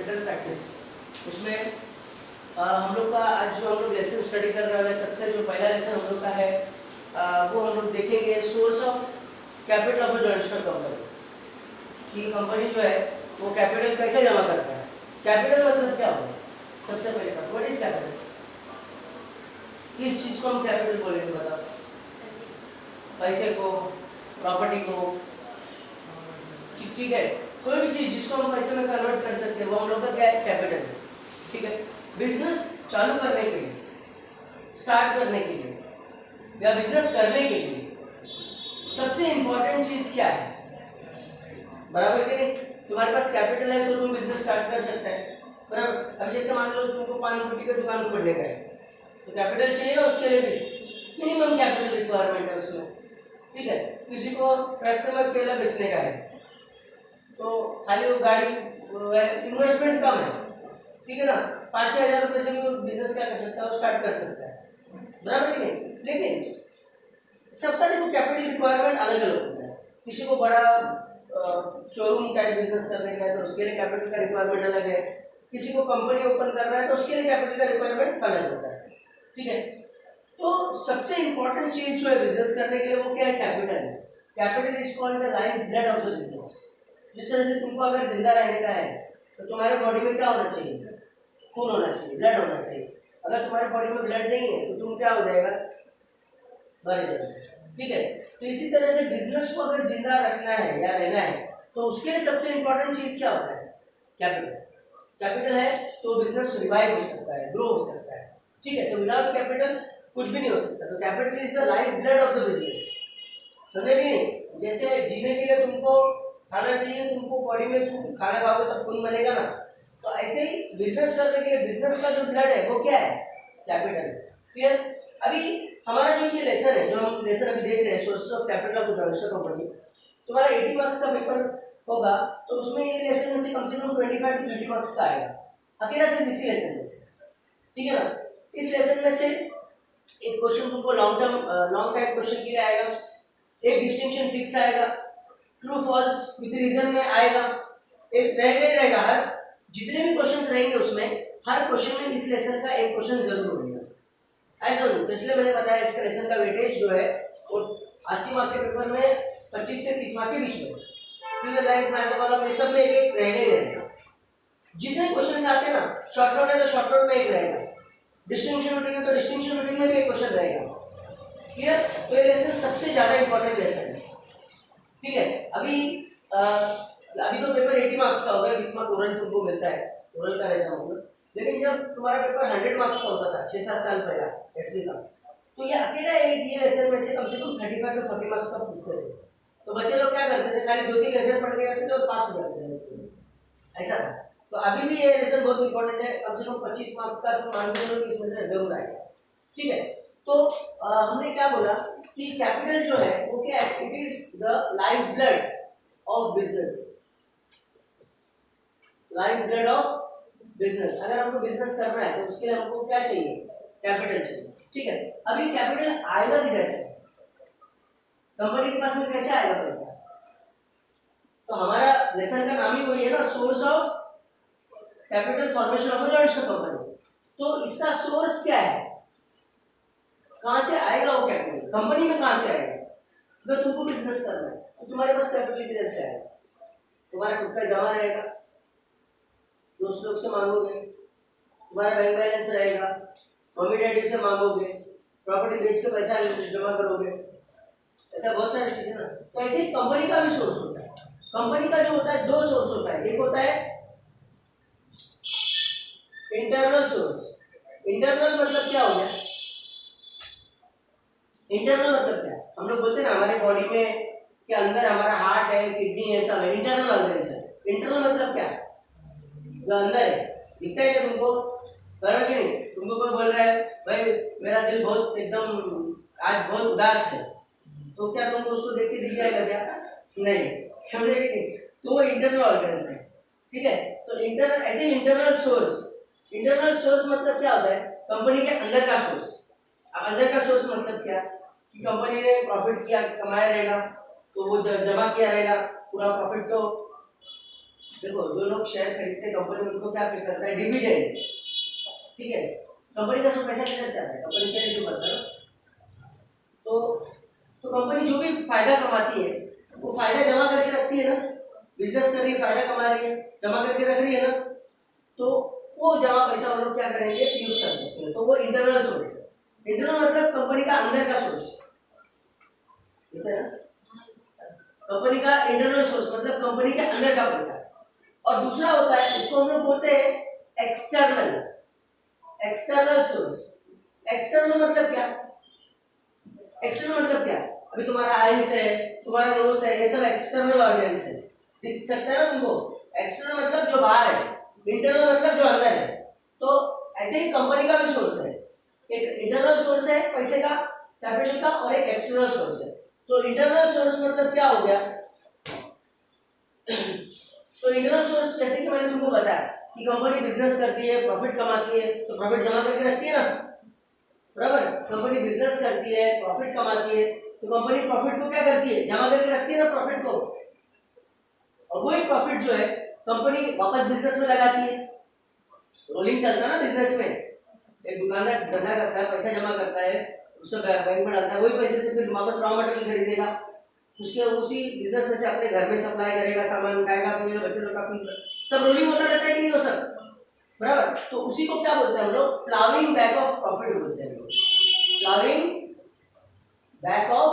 Hospital practice. उसमें हम लोग का आज जो हम लोग लेसन स्टडी कर रहे हैं, सबसे जो पहला लेसन हम लोग का है वो हम लोग देखेंगे source of capital of joint stock company, कि कंपनी जो है वो कैपिटल कैसे जमा करता है। कैपिटल मतलब क्या होगा? सबसे पहले बात, व्हाट इज कैपिटल? किस चीज को हम कैपिटल बोलेंगे बताओ? पैसे को, प्रॉपर्टी को, ठीक है, कोई भी चीज जिसको हम पैसे में कन्वर्ट कर सकते हैं वो हम लोग का क्या है? कैपिटल है। ठीक है, बिजनेस चालू करने के लिए, स्टार्ट करने के लिए या बिजनेस करने के लिए सबसे इंपॉर्टेंट चीज क्या है? बराबर कि नहीं? तुम्हारे पास कैपिटल है तो तुम बिजनेस स्टार्ट कर सकते हैं, बराबर। अब जैसे मान लो तुमको पान पुट्टी का दुकान खोलने का है तो कैपिटल चाहिए ना, उसके लिए भी मिनिमम कैपिटल रिक्वायरमेंट है उसमें। ठीक है, किसी को रास्ते में केला बेचने का है तो खाली वो गाड़ी इन्वेस्टमेंट कम है, ठीक है ना, 5-6 हज़ार रुपये से भी बिजनेस क्या कर सकता है? वो स्टार्ट कर सकता है, बराबर कि नहीं? लेकिन सबका देखो कैपिटल रिक्वायरमेंट अलग अलग होता है। किसी को बड़ा शोरूम टाइप बिजनेस करने का है तो उसके लिए कैपिटल का रिक्वायरमेंट अलग है, किसी को कंपनी ओपन करना है तो उसके लिए कैपिटल का रिक्वायरमेंट अलग होता है। ठीक है, तो सबसे इंपॉर्टेंट चीज जो है बिजनेस करने के लिए वो क्या है? कैपिटल है। Capital is called the life blood of the business. जिस तरह से तुमको अगर जिंदा रहने का है तो तुम्हारे बॉडी में क्या होना चाहिए? खून होना चाहिए, ब्लड होना चाहिए। अगर तुम्हारे बॉडी में ब्लड नहीं है तो तुम क्या हो जाएगा? मर जाएगा। ठीक है, तो इसी तरह से बिजनेस को अगर जिंदा रखना है या रहना है तो उसके लिए सबसे इंपॉर्टेंट चीज क्या होता है? कैपिटल। कैपिटल है तो बिजनेस रिवाइव हो सकता है, ग्रो हो सकता है। ठीक है, तो विदाउट कैपिटल कुछ भी नहीं हो सकता। तो capital is the life blood of the business, समझे नहीं? जैसे जीने के लिए तुमको खाना चाहिए, तुमको बॉडी में तुम खाना खाओगे तब खून बनेगा ना, तो ऐसे ही बिजनेस करने के लिए बिजनेस का जो ब्लड है वो क्या है? कैपिटल। क्लियर? अभी हमारा जो ये लेसन है, जो हम लेसन अभी देख रहे हैं, sources of capital of joint stock company, तुम्हारा 80 मार्क्स का पेपर होगा तो उसमें ये लेसन में से कम 25 to 30 मार्क्स का आएगा, अकेला सिर्फ इसी लेसन में से। ठीक है ना? इस लेसन में से एक क्वेश्चन तुमको लॉन्ग टाइम क्वेश्चन के लिए आएगा, एक डिस्टिंक्शन फिक्स आएगा, ट्रू फॉल्स विद रीजन में आएगा, एक रहेगा हर जितने भी क्वेश्चंस रहेंगे उसमें हर क्वेश्चन में इस लेसन का एक क्वेश्चन जरूर रहेगा। ऐसा नहीं, तो इसलिए मैंने बताया इसका लेसन का वेटेज जो है वो 80 मार्क के पेपर में 25 से 30 मार्क के बीच में, फिर लाइंस मैथ कॉलम ये सब में एक रहेगा ही रहेगा। जितने क्वेश्चंस आते हैं ना, शॉर्ट नोट है तो शॉर्ट नोट में एक रहेगा, डिस्टिंक्शन रूटीन है तो डिस्टिंक्शन रूटीन में भी एक क्वेश्चन रहेगा। क्लियर? तो ये लेसन सबसे ज्यादा इंपॉर्टेंट लेसन है। ठीक है, अभी तो पेपर 80 मार्क्स का हो गया, 20 मार्क ओरल तुमको मिलता है, ओरल का रहता होगा। लेकिन जब तुम्हारा पेपर 100 मार्क्स का होता था 6-7 साल पहले एसडी का, तो ये अकेला एक ये लेसन में से कम 35 to 40 मार्क्स का पूछते थे। तो बच्चे लोग क्या करते थे? खाली 2-3 लेसन पढ़ के जाते थे और पास हो जाते थे स्कूल में, ऐसा था। तो अभी भी ये लेसन बहुत इंपॉर्टेंट है, कम से कम 25 मार्क्स का तो मान के चलो कि इसमें से जरूर आएगा। ठीक है, तो हमने क्या बोला कि कैपिटल जो है वो क्या है? It is the life blood of business, life blood of business. अगर हमको बिजनेस करना है तो उसके लिए हमको क्या चाहिए? कैपिटल चाहिए। ठीक है, अभी कैपिटल आएगा किधर से? कंपनी के पास में कैसे आएगा पैसा? तो हमारा लेसन का नाम ही वही है ना, source of capital formation of joint stock company. तो इसका सोर्स क्या है? कहां से आएगा वो कैपिटल? कंपनी में कहां से आएगा? अगर तुमको बिजनेस करना है तो तुम्हारे पास कैपिटल किधर से आएगा? तुम्हारा खुद का जमा रहेगा, दोस्त लोग से मांगोगे, तुम्हारा बैंक बैलेंस रहेगा, मम्मी डैडी से मांगोगे, प्रॉपर्टी बेच के पैसा जमा करोगे, ऐसा बहुत सारी चीजें ना। तो ऐसे ही कंपनी का भी सोर्स होता है। कंपनी का जो होता है दो सोर्स होता है, एक होता है इंटरनल सोर्स। इंटरनल मतलब क्या हो गया? इंटरनल मतलब क्या? हम लोग बोलते हैं ना हमारे बॉडी में के अंदर हमारा हार्ट है, किडनी है, सब है, इंटरनल ऑर्गेन्स। इंटरनल मतलब क्या? जो अंदर है, दिखता है क्या तुमको? बराबर कि नहीं? तुमको कोई बोल रहा है भाई मेरा दिल बहुत एकदम आज बहुत उदास है, तो क्या तुमको उसको देख के दिख जाएगा क्या? नहीं, समझे कि नहीं? तो वो इंटरनल ऑर्गेन्स है। ठीक है, तो इंटरनल ऐसे इंटरनल सोर्स। इंटरनल सोर्स मतलब क्या होता है? कंपनी के अंदर का सोर्स। अब अंदर का सोर्स मतलब क्या? कि कंपनी ने प्रॉफिट किया, कमाया रहेगा, तो वो जमा किया रहेगा, पूरा प्रॉफिट को देखो जो लोग शेयर खरीदते हैं कंपनी, उनको क्या पे करता है? डिविडेंड। ठीक है, कंपनी का सब पैसा किधर से आता है? कंपनी शेयर इशू करता है ना। तो कंपनी जो भी फायदा कमाती है वो फायदा जमा करके रखती है ना, बिजनेस कर रही है, फायदा कमा रही है, जमा करके रख रही है ना, तो वो जमा पैसा हम लोग क्या करेंगे? यूज कर सकते हैं। तो वो इंटरनल सोर्स है। इंटरनल मतलब कंपनी का अंदर का सोर्स है ना, कंपनी का इंटरनल सोर्स मतलब कंपनी के अंदर का पैसा। और दूसरा होता है, उसको हम लोग बोलते हैं एक्सटर्नल, एक्सटर्नल सोर्स। एक्सटर्नल मतलब क्या? एक्सटर्नल मतलब क्या? अभी तुम्हारा आइस है, तुम्हारा नोज है, ये सब एक्सटर्नल ऑर्गन्स है, दिख सकता है ना तुमको। एक्सटर्नल मतलब जो बाहर है, इंटरनल मतलब जो अंदर है। तो ऐसे ही कंपनी का भी सोर्स है, एक इंटरनल सोर्स है पैसे का, कैपिटल का, और एक एक्सटर्नल सोर्स है। तो इंटरनल सोर्स मतलब क्या हो गया? तो इंटरनल सोर्स जैसे कि मैंने तुमको बताया कि कंपनी बिजनेस करती है, प्रॉफिट कमाती है, तो प्रॉफिट जमा करके रखती है ना, बराबर। कंपनी बिजनेस करती है, प्रॉफिट कमाती है, तो कंपनी प्रॉफिट को क्या करती है? जमा करके रखती है ना प्रॉफिट को। और वही प्रॉफिट जो है कंपनी वापस बिजनेस में लगाती है। रोलिंग चलता है ना बिजनेस में, एक दुकानदार धंधा करता है, पैसा जमा करता है, उससे बैंक में डालता है, वही पैसे से फिर वापस रॉ मटेरियल खरीदेगा, उसके उसी बिजनेस में से अपने घर में सप्लाई करेगा, सामान खाएगा, पिएगा, बच्चे लोग का सब रोलिंग होता रहता है कि नहीं? वो सब बराबर। तो उसी को क्या बोलते हैं हम लोग? प्लाविंग बैक ऑफ प्रॉफिट बोलते हैं। Ploughing back of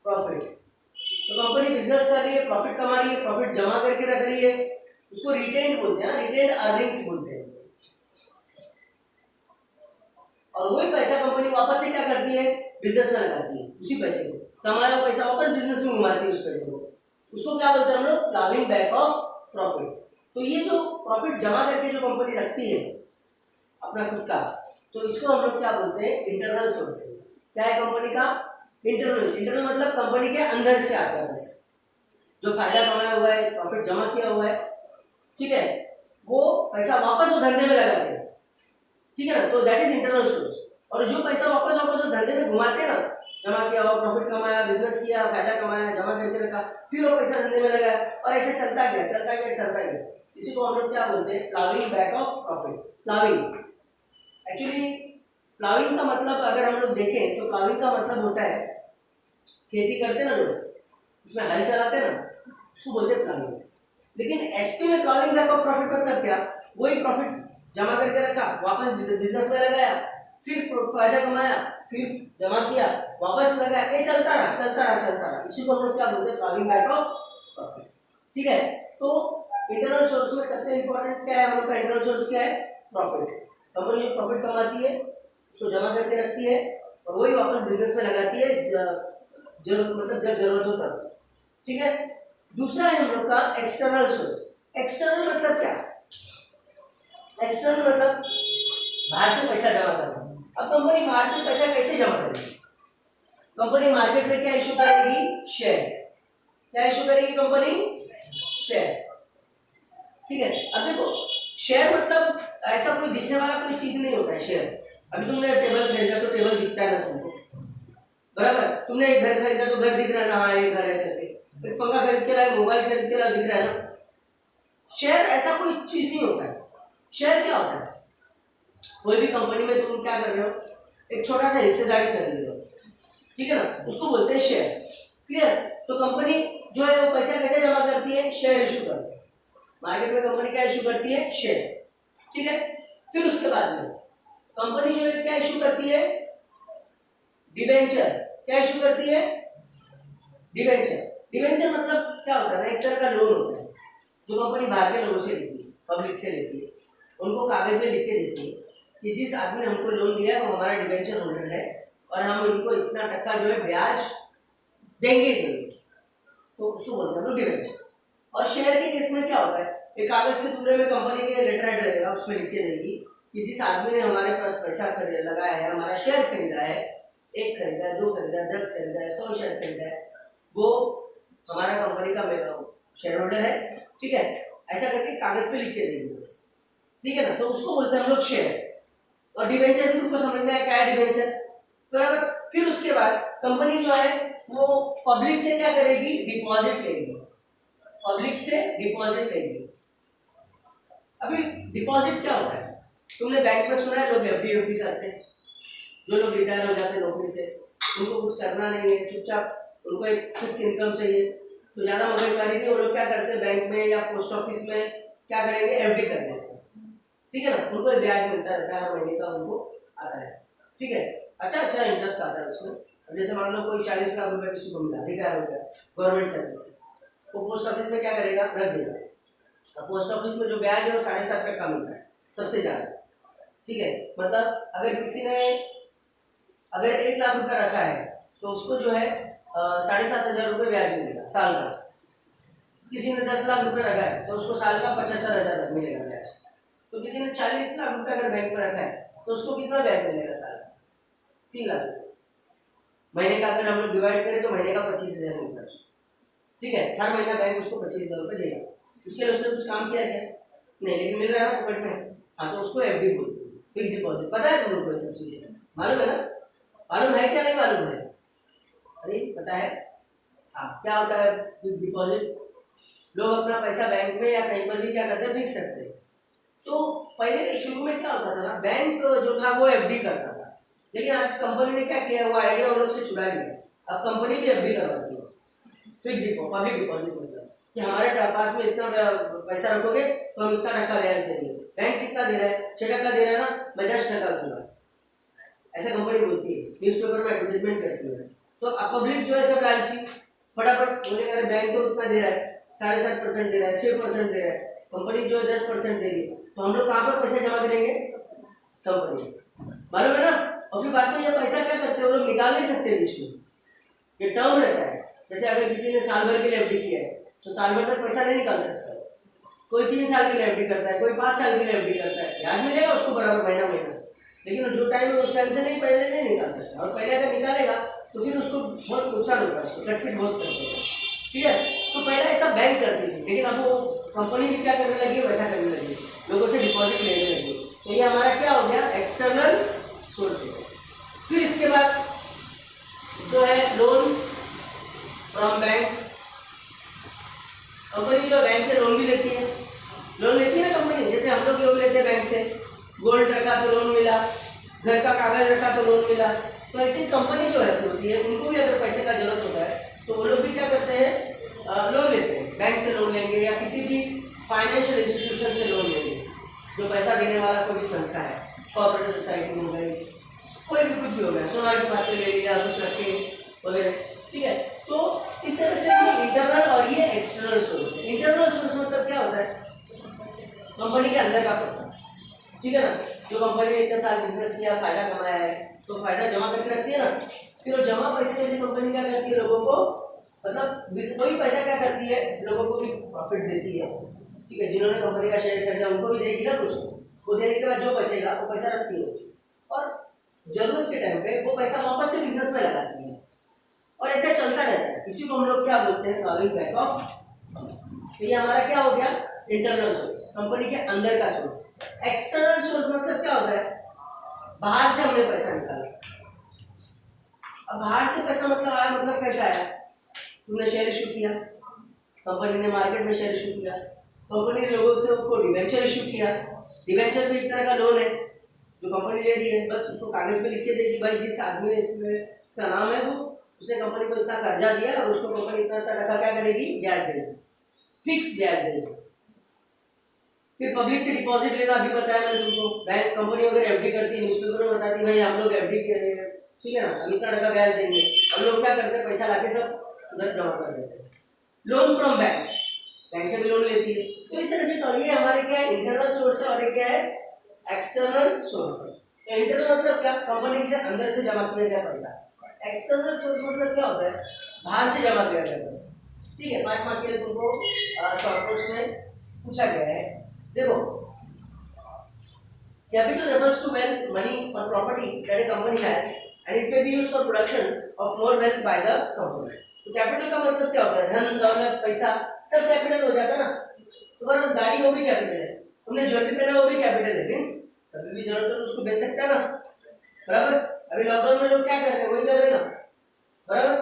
profit. तो कंपनी बिजनेस कर रही है, प्रॉफिट कमा रही है, प्रॉफिट जमा करके रख रही है, उसको रिटेन बोलते हैं, रिटेन अर्निंग्स बोलते हैं। और वही पैसा कंपनी वापस से क्या करती है? बिजनेस में लगाती है, उसी पैसे को, कमाया हुआ पैसा वापस बिजनेस में घुमाती है उस पैसे को। उसको क्या बोलते हैं हम लोग? Ploughing back of profit. तो ये जो प्रॉफिट जमा करके जो कंपनी रखती है अपना खुद का, तो इसको हम लोग क्या बोलते हैं? Internal source. क्या है कंपनी का? इंटरनल। इंटरनल मतलब कंपनी के अंदर से आता है पैसा, जो फायदा कमाया हुआ है, प्रॉफिट जमा किया हुआ है, ठीक है, वो पैसा वापस वो धंधे में लगाते हैं, ठीक है ना। तो दैट इज इंटरनल सोर्स। और जो पैसा वापस वापस वो धंधे में घुमाते हैं ना, जमा किया हुआ, प्रॉफिट कमाया, बिजनेस किया, फायदा कमाया, जमा करके रखा, फिर वो पैसा धंधे में लगाया, और ऐसे चलता गया चलता गया चलता गया। इसी को हम लोग क्या बोलते हैं? Ploughing back of profit. Ploughing, actually ploughing का मतलब अगर हम लोग देखें तो प्लाविंग का मतलब होता है, खेती करते हैं ना लोग, उसमें हल चलाते हैं ना, उसको बोलते हैं प्लाविंग। लेकिन एसपी में प्लाविंग बैक ऑफ प्रॉफिट मतलब क्या? वही प्रॉफिट जमा करके रखा, वापस बिजनेस में लगाया, फिर फायदा कमाया, फिर जमा किया, वापस लगाया, ये चलता रहा चलता रहा चलता रहा। इसी को हम लोग क्या बोलते हैं? प्लाविंग बैक ऑफ प्रॉफिट, ठीक है। तो इंटरनल सोर्स में सबसे इंपॉर्टेंट क्या है हम लोग का? इंटरनल सोर्स क्या है? प्रॉफिट। कंपनी जो प्रॉफिट कमाती है उसको जमा करके रखती है, और वही वापस बिजनेस में लगाती है, जरूरत मतलब जब जरूरत हो तब, ठीक है। दूसरा है हम लोग का एक्सटर्नल सोर्स। एक्सटर्नल मतलब क्या? एक्सटर्नल मतलब बाहर से पैसा जमा करना। अब कंपनी बाहर से पैसा कैसे जमा करेगी? कंपनी मार्केट में क्या इशू करेगी? शेयर। क्या इशू करेगी कंपनी? शेयर, ठीक है। अब देखो, शेयर मतलब ऐसा कोई दिखने वाला कोई चीज नहीं होता है शेयर। अभी तुमने टेबल खरीदा तो टेबल दिखता है ना तुमको, बराबर। तुमने एक घर खरीदा तो घर दिख रहा है ना, हाँ ये घर है करके। एक पंखा खरीद के लाए, मोबाइल खरीद के लाए, दिख रहा है ना। शेयर ऐसा कोई चीज नहीं होता है। शेयर क्या होता है? कोई भी कंपनी में तुम क्या कर रहे हो? एक छोटा सा हिस्सेदारी खरीद रहे हो, ठीक है ना, उसको बोलते हैं शेयर। क्लियर? तो कंपनी जो है वो पैसा कैसे जमा करती है? शेयर इशू करती है। मार्केट में कंपनी क्या इशू करती है? शेयर, ठीक है। फिर उसके बाद में कंपनी जो है क्या इशू करती है? डिबेंचर। क्या इशू करती है? डिबेंचर। डिबेंचर मतलब क्या होता है? एक तरह का लोन होता है जो कंपनी बाहर के लोगों से लेती है, पब्लिक से लेती है। उनको कागज में लिख के देती है कि जिस आदमी ने हमको लोन दिया है वो हमारा डिबेंचर होल्डर है, और हम उनको इतना टक्का जो है ब्याज देंगे देंगे, तो उसको बोलते हैं डिबेंचर। और शेयर के केस में क्या होता है? एक कागज के टुकड़े में कंपनी के लेटर हेड रहेगा, उसमें लिख के देगी कि जिस आदमी ने हमारे पास पैसा लगाया है, हमारा शेयर खरीदा है, 1 खरीदा है, 2 खरीदा है, 10 खरीदा है, 100 शेयर खरीदा है, वो हमारा कंपनी का शेयर होल्डर है, ठीक है। ऐसा करके कागज पे लिख के देंगे बस, ठीक है ना। तो उसको बोलते हैं हम लोग शेयर। और डिबेंचर भी तुमको समझ में आया क्या है डिबेंचर, बराबर। फिर उसके बाद कंपनी जो है वो पब्लिक से क्या करेगी? डिपॉजिट लेगी। पब्लिक से डिपॉजिट लेंगे। अभी डिपॉजिट क्या होता है? तुमने बैंक में सुना है लोग एफडी करते हैं। जो लोग रिटायर हो जाते हैं नौकरी से, उनको कुछ करना नहीं है, चुपचाप उनको एक फिक्स इनकम चाहिए, तो ज़्यादा मगजमारी नहीं, वो लोग क्या करते हैं बैंक में या पोस्ट ऑफिस में क्या करेंगे, एफडी कर देते हैं। ठीक है ना, उनको एक ब्याज मिलता रहता है हर महीने का, उनको आता है। ठीक है, अच्छा इंटरेस्ट आता है उसमें। जैसे मान लो कोई 40 लाख रुपए किसी को मिला, रिटायर हो गया गवर्नमेंट सर्विस से, तो पोस्ट ऑफिस में क्या करेगा, रख देगा। अब पोस्ट ऑफिस में जो ब्याज है वो 7.5% का मिलता है सबसे ज़्यादा। ठीक है, मतलब अगर किसी ने अगर 1 लाख रुपया रखा है तो उसको जो है 7,500 रुपये ब्याज मिलेगा साल का। किसी ने 10 लाख रुपये रखा है तो उसको साल का 75,000 तक मिलेगा ब्याज। तो किसी ने 40 लाख रुपये अगर बैंक में रखा है तो उसको कितना ब्याज मिलेगा साल का? 3 लाख। महीने का अगर हम लोग डिवाइड करें तो महीने का 25,000 मिलता है। ठीक है, हर महीना बैंक उसको 25,000 रुपये देगा। उसके लिए उसने कुछ काम किया क्या? नहीं, लेकिन मिल रहा है पॉकेट में। हाँ, तो उसको एफडी बोलते हैं, फिक्स डिपॉजिट। पता है तुम लोग को सब चीजें? मालूम है ना? मालूम है क्या नहीं मालूम है? अरे पता है। हाँ, क्या होता है फिक्स डिपॉजिट? लोग अपना पैसा बैंक में या कहीं पर भी क्या करते हैं, फिक्स करते हैं। तो पहले शुरू में क्या होता था ना, बैंक जो था वो एफडी करता था, लेकिन आज कंपनी ने क्या किया, वो आइडिया उन लोग से चुरा लिया। अब कंपनी भी एफडी करवाती है, फिक्स डिपॉजिट, पब्लिक डिपॉजिट होता है कि हमारे पास में इतना पैसा रखोगे तो हम इतना टका ब्याज देंगे। बैंक कितना दे रहा है, 6% दे रहा है ना, मैं 10% दूंगा, ऐसा कंपनी बोलती है, न्यूज़पेपर में एडवर्टाइजमेंट करती है। तो अब पब्लिक जो है सब लालची, फटाफट बोले अरे बैंक तो उतना दे रहा है, 7.5% दे रहा है, 6% दे रहा है, कंपनी जो है 10% देगी, तो हम लोग कहाँ पर पैसे जमा करेंगे? कंपनी। मालूम है ना? और फिर बाद में ये पैसा क्या करते हैं, वो लोग निकाल नहीं सकते बीच में, ये टर्म रहता है। जैसे अगर किसी ने साल भर के लिए एफडी किया है तो साल भर तक पैसा नहीं निकाल सकता। कोई 3 साल के लिए एफडी करता है, कोई 5 साल के लिए एफडी करता है, ब्याज मिलेगा उसको बराबर महीना महीना, लेकिन जो टाइम है उस टाइम से नहीं, पहले नहीं निकाल सकता। और पहले अगर निकालेगा तो फिर उसको बहुत नुकसान होगा, उसको कटपीट बहुत करते हैं। ठीक है, तो पहले ऐसा बैंक करती थी, लेकिन अब वो कंपनी भी क्या करने लगी, वैसा करने लगी, लोगों से डिपॉजिट लेने लगी। तो ये हमारा क्या हो गया, एक्सटर्नल सोर्स है। फिर इसके बाद जो है लोन फ्रॉम बैंक्स। कंपनी जो बैंक से लोन भी लेती है, लोन लेती है ना कंपनी, जैसे हम लोग लोन लेते हैं बैंक से, गोल्ड रखा तो लोन मिला, घर का कागज रखा तो लोन मिला। तो ऐसी कंपनी जो है होती है, उनको भी अगर पैसे का जरूरत होता है तो वो लोग भी क्या करते हैं, लोन लेते हैं, बैंक से लोन लेंगे या किसी भी फाइनेंशियल इंस्टीट्यूशन से लोन लेंगे, जो पैसा देने वाला कोई भी संस्था है, कोऑपरेटिव सोसाइटी हो गई, कोई भी कुछ भी हो गया, सोनार के पास से ले लिया कुछ रख के वगैरह। ठीक है, तो इस तरह से ये इंटरनल और ये एक्सटर्नल सोर्स है। इंटरनल सोर्स मतलब क्या होता है, कंपनी के अंदर का पैसा। ठीक है ना, जो कंपनी ने इतने साल बिजनेस किया, फायदा कमाया है, तो फायदा जमा करके रखती है ना, फिर वो जमा पैसे में से कंपनी क्या करती है, लोगों को, मतलब वही पैसा क्या करती है, लोगों को भी प्रॉफिट देती है। ठीक है, जिन्होंने कंपनी का शेयर खरीदा उनको भी देगी ना कुछ, वो देने के बाद जो बचेगा वो पैसा रखती है और जरूरत के टाइम पे वो पैसा वापस से बिजनेस में लगाती है, और ऐसा चलता रहता है। इसी को हम लोग क्या बोलते हैं, कार्विंग बैक ऑफ। तो ये हमारा क्या हो गया, इंटरनल सोर्स, कंपनी के अंदर का सोर्स। एक्सटर्नल सोर्स मतलब क्या होता है, बाहर से हमने पैसा निकाला। अब बाहर से पैसा मतलब आया, मतलब कैसा आया, तुमने शेयर इशू किया, कंपनी ने मार्केट में शेयर इशू किया, कंपनी ने लोगों से उसको डिवेंचर इशू किया। डिवेंचर भी एक तरह का लोन है जो कंपनी ले रही है, बस उसको कागज पे लिख के देगी, भाई जिस आदमी ने इसका नाम है, वो उसने कंपनी को इतना कर्जा दिया और उसको कंपनी इतना टका क्या करेगी, ब्याज देगी, फिक्स ब्याज देगी। फिर पब्लिक से डिपॉजिट लेना भी पता है मैंने तुमको, बैंक कंपनी अगर एफडी करती है, न्यूज़पेपर में बताती है भाई हम लोग एफडी कर रहे हैं, ठीक है ना, हम इतना टका ब्याज देंगे। हम लोग क्या करते हैं, पैसा लाके सब उधर जमा कर देते हैं। लोन फ्रॉम बैंक्स, बैंक से भी लोन लेती है। तो इस तरह से तो ये हमारे क्या है, इंटरनल सोर्स है, और एक क्या है, एक्सटर्नल सोर्स है। तो इंटरनल मतलब क्या, कंपनी के अंदर से जमा किया गया पैसा। एक्सटर्नल सोर्स मतलब क्या होता है, बाहर से जमा किया गया पैसा। ठीक है, 5 मार्क के लिए तुमको शॉर्ट कोर्स में पूछा गया है। देखो, capital refers to wealth, money or property that a company has and it may be used for production of more wealth by the company. तो कैपिटल का मतलब क्या होता है, धन दौलत पैसा सब कैपिटल हो जाता है ना। तुम्हारे पास गाड़ी वो भी कैपिटल है, तुमने ज्वेलरी पहना वो भी कैपिटल है, मीन्स कभी भी जरूरत हो तो उसको बेच सकता है ना, बराबर। अभी लॉकडाउन में लोग क्या कर रहे हैं, वही कर रहे हैं ना, बराबर।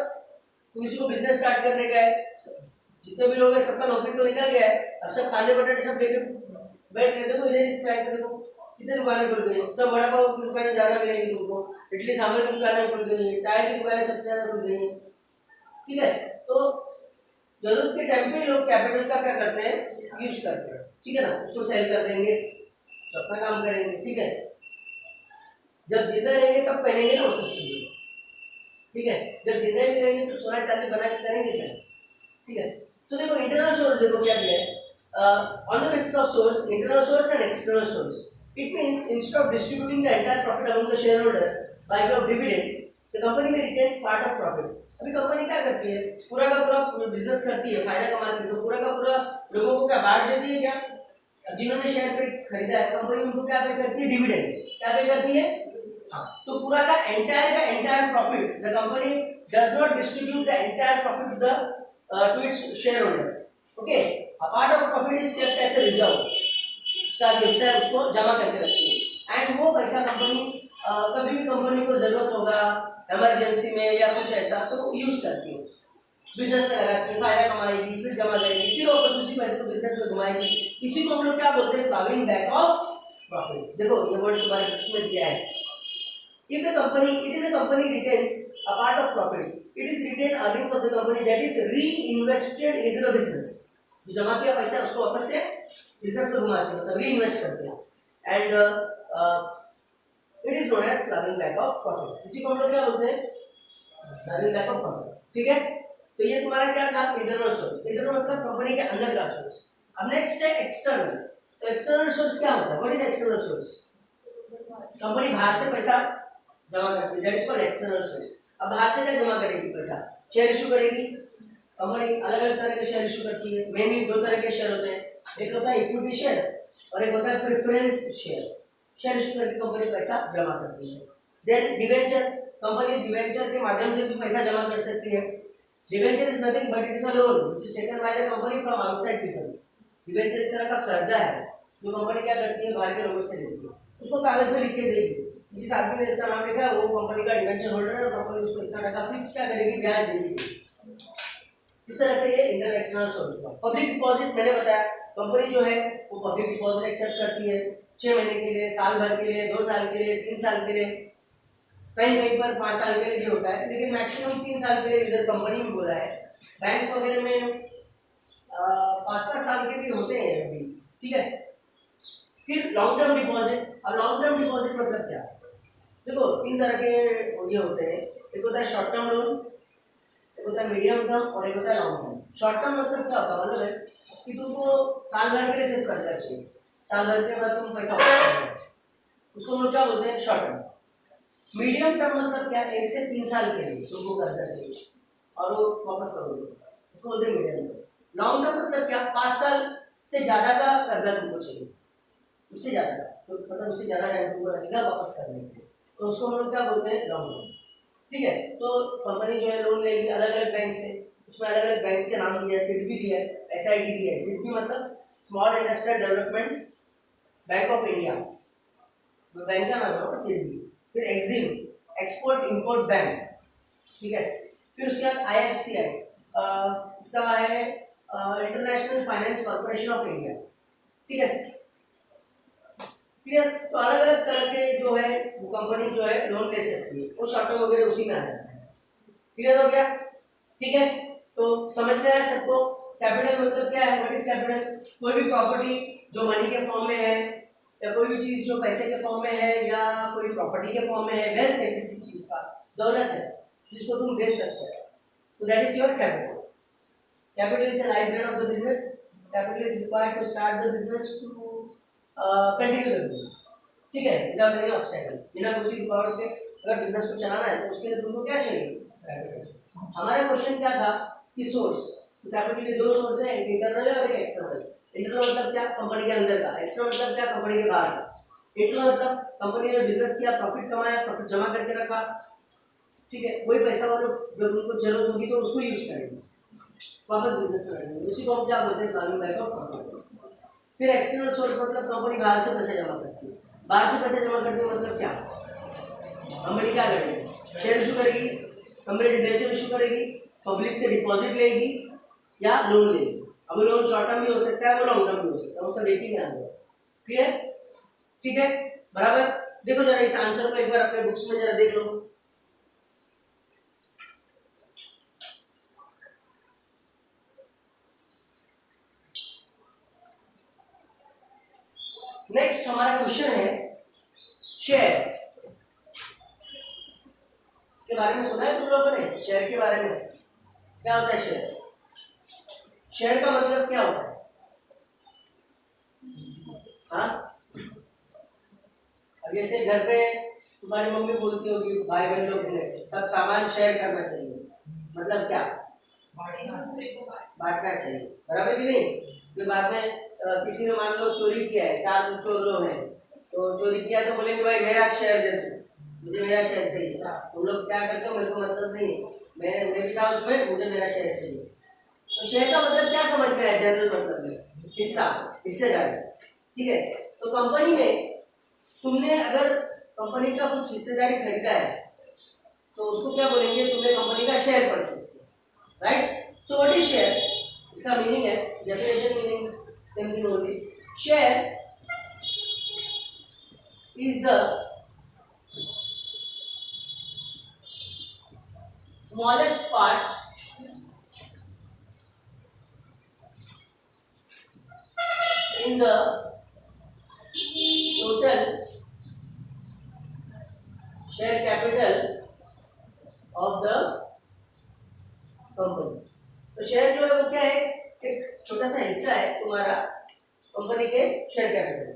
किसी को बिजनेस स्टार्ट करने का है, जितने भी लोग हैं सबका नौकरी तो निकल गया है, अब सब खाने बटाटे सब लेके बैठ गए। देखो इधर ट्राई कर, देखो कितने दुकानें खुल गई हैं, सब बड़ा पाव की दुकानें ज़्यादा मिलेंगी तुमको, इडली सांभर की दुकानें खुल गई हैं, चाय की दुकानें सबसे ज़्यादा खुल गई हैं। ठीक है, तो जरूरत के टाइम पे लोग कैपिटल का क्या करते हैं, यूज करते हैं। ठीक है ना, उसको सेल कर देंगे तो अपना काम करेंगे। ठीक है, जब जिंदा रहेंगे तब पहनेंगे ना वो सब चीजें। ठीक है, जब जिंदा नहीं रहेंगे तो सोना चांदी बना के करेंगे क्या। ठीक है, तो देखो इंटरनल सोर्स देखो क्या दिया है, on the basis of source, internal source and external source. It means instead of distributing the entire profit among the share holder by way of dividend, the company में रिटेन पार्ट ऑफ प्रॉफिट। अभी company क्या करती है, पूरा का पूरा business करती है, फायदा कमाती है, तो पूरा का पूरा लोगों को क्या बांट देती है क्या, जिन्होंने शेयर पे खरीदा है कंपनी उनको क्या पे करती है, डिविडेंड क्या पे करती है। हाँ, तो पूरा का entire profit the company does not distribute the entire profit the to its share holder. Okay, a part of profit is kept as a reserve, उसका जो हिस्सा है उसको जमा करके रखती है, एंड वो पैसा कंपनी कभी भी कंपनी को जरूरत होगा इमरजेंसी में या कुछ ऐसा तो यूज करती है, बिजनेस में लगाती है, फायदा कमाएगी, फिर जमा करेगी, फिर वापस उसी पैसे को बिजनेस में घुमाएगी। इसी को हम लोग क्या बोलते हैं, प्लाविंग बैक ऑफ प्रॉफिट। देखो ये वर्ड तुम्हारे बुक्स में दिया है, if the company, it is a company retains a part of profit, it is retained earnings of the company that is reinvested into the business। जो जमा किया पैसा है उसको वापस से बिजनेस में घुमाते हैं, मतलब रीइन्वेस्ट करते हैं, and it is known as ploughing back of profit. इसी को हम लोग क्या बोलते हैं, प्लाविंग बैक ऑफ प्रॉफिट। ठीक है, तो ये तुम्हारा क्या था, इंटरनल सोर्स। इंटरनल मतलब कंपनी के अंदर का सोर्स। अब नेक्स्ट है एक्सटर्नल। तो एक्सटर्नल सोर्स क्या होता है, what is external source, company बाहर से पैसा जमा करती है, that is called external source. अब बाहर से क्या जमा करेगी पैसा, शेयर इशू करेगी। कंपनी अलग अलग तरह के शेयर इशू करती है, मेनली दो तरह के शेयर होते हैं, एक होता है इक्विटी शेयर और एक होता है प्रेफरेंस शेयर। शेयर इशू करके कंपनी पैसा जमा करती है। देन डिवेंचर, कंपनी डिवेंचर के माध्यम से भी पैसा जमा कर सकती है। Debenture is nothing but it is a loan which is taken by the company from outside people. Debenture एक तरह का कर्जा है जो कंपनी क्या करती है, बाहर के लोगों से लेती है, उसको कागज में लिख के देगी, जिस आदमी ने इसका नाम लिखा है वो कंपनी का डिवेंचर होल्डर है और कंपनी उसको इतना टका फिक्स क्या करेगी, ब्याज देगी। इस तरह से ये इंटरनल एक्सटर्नल सोर्स हुआ। पब्लिक डिपॉजिट मैंने बताया, कंपनी जो है वो पब्लिक डिपॉजिट एक्सेप्ट करती है 6 महीने के लिए, साल भर के लिए, 2 साल के लिए, 3 साल के लिए, कहीं कहीं पर 5 साल के लिए भी होता है, लेकिन मैक्सिमम 3 साल के लिए इधर कंपनी में बोला है। बैंक्स वगैरह में 5-5 साल के भी होते हैं अभी। ठीक है, फिर लॉन्ग टर्म डिपॉजिट। अब लॉन्ग टर्म डिपॉजिट मतलब क्या, देखो 3 तरह के ये होते हैं, एक होता है शॉर्ट टर्म लोन, एक होता है मीडियम टर्म और एक होता है लॉन्ग टर्म। शॉर्ट टर्म मतलब क्या होता है, मतलब है कि तुमको साल भर के लिए सिर्फ कर्जा चाहिए, साल भर के बाद तुम पैसा वापस कर दो, उसको हम लोग क्या बोलते हैं, शॉर्ट टर्म। मीडियम टर्म मतलब क्या, 1 से 3 साल के लिए तुमको कर्जा चाहिए और वो वापस करोगे, उसको बोलते हैं मीडियम टर्म। लॉन्ग टर्म मतलब क्या, 5 साल से ज़्यादा का कर्जा तुमको चाहिए, उससे ज़्यादा तो मतलब उससे ज़्यादा टाइम तुमको लगेगा वापस करने के लिए, तो उसको हम लोग क्या बोलते हैं, लॉन्ग टर्म। ठीक है, तो कंपनी जो है लोन लेगी अलग अलग बैंक से, उसमें अलग अलग बैंक के नाम दिया है, सिडबी दिया है, एसआईडी दिया है। सिडबी मतलब small industrial development bank of India, तो बैंक का नाम है सिडबी। फिर एक्सिम, एक्सपोर्ट इंपोर्ट बैंक। ठीक है, फिर उसके बाद आईएफसीआई, इसका है international finance corporation of India. ठीक है, क्लियर। तो अलग अलग तरह के जो है वो कंपनी जो है लोन ले सकती है, वो शॉर्ट टर्म वगैरह उसी में आ जाता है। क्लियर हो गया, ठीक है, तो समझ में आया सबको। कैपिटल मतलब क्या है, व्हाट इज कैपिटल, कोई भी प्रॉपर्टी जो मनी के फॉर्म में है या कोई भी चीज जो पैसे के फॉर्म में है या कोई प्रॉपर्टी के फॉर्म में है, वेल्थ है किसी चीज का, दौलत है जिसको तुम बेच सकते हो, तो that is your capital. Capital is a lifeblood of the business, capital is required to start the business, to continue the business. ठीक है, विदाउट एनी ऑब्स्टेकल, बिना किसी रुकावट के अगर बिजनेस को चलाना है तो उसके लिए तुमको क्या चाहिए, कैपिटल। हमारा क्वेश्चन क्या था कि सोर्स, तो कैपिटल के 2 सोर्स हैं, एक इंटरनल है और एक एक्सटर्नल। इंटरनल मतलब क्या, कंपनी के अंदर का, एक्सटर्नल मतलब क्या, कंपनी के बाहर का। इंटरनल मतलब कंपनी ने बिजनेस किया, प्रॉफिट कमाया, प्रॉफिट जमा करके रखा, ठीक है, वही पैसा वो लोग जब उनको जरूरत होगी तो उसको यूज करेंगे, वापस बिजनेस में लगाएंगे, उसी को हम क्या बोलते हैं, प्लानिंग बैक ऑफ प्रॉफिट। फिर एक्सटर्नल सोर्स मतलब कंपनी बाहर से पैसा जमा करती है। बाहर से पैसा जमा करती है मतलब क्या, कंपनी क्या करेगी, शेयर इशू करेगी, कंपनी डिबेंचर इशू करेगी, पब्लिक से डिपॉजिट लेगी, या लोन ले लो। अब लोन शॉर्ट टर्म भी हो सकता है, वो लॉन्ग टर्म भी हो सकता है, वो सब देखेंगे हम लोग। क्लियर? ठीक है, बराबर। देखो जरा इस आंसर को एक बार अपने बुक्स में जरा देख लो। नेक्स्ट हमारा क्वेश्चन है शेयर। इसके बारे में सुना है तुम लोगों ने? शेयर के बारे में क्या होता है शेयर? शेयर का मतलब क्या होता है? हाँ, अब जैसे घर पे तुम्हारी मम्मी बोलती होगी भाई बहन लोग ने सब सामान शेयर करना चाहिए, मतलब क्या? बांटना चाहिए, बराबर कि नहीं? फिर बाद में किसी ने मान लो चोरी किया है, 4 चोर लोग हैं, तो चोरी किया तो बोलेंगे भाई मेरा शेयर दे दो, मुझे मेरा शेयर चाहिए। तुम लोग क्या करते हो, मेरे को मतलब नहीं, मैं भी था उसमें, मुझे मेरा शेयर चाहिए। तो शेयर का मतलब क्या समझ में आया? जनरल मतलब में हिस्सा, हिस्सेदारी। ठीक है, तो कंपनी में तुमने अगर कंपनी का कुछ हिस्सेदारी खरीदा है तो उसको क्या बोलेंगे? तुमने कंपनी का शेयर परचेज किया, right? So what is share? इसका मीनिंग है, definition meaning same thing only. Share is the smallest part in the total share capital of the company. तो शेयर जो है वो क्या है? एक छोटा सा हिस्सा है तुम्हारा कंपनी के शेयर कैपिटल।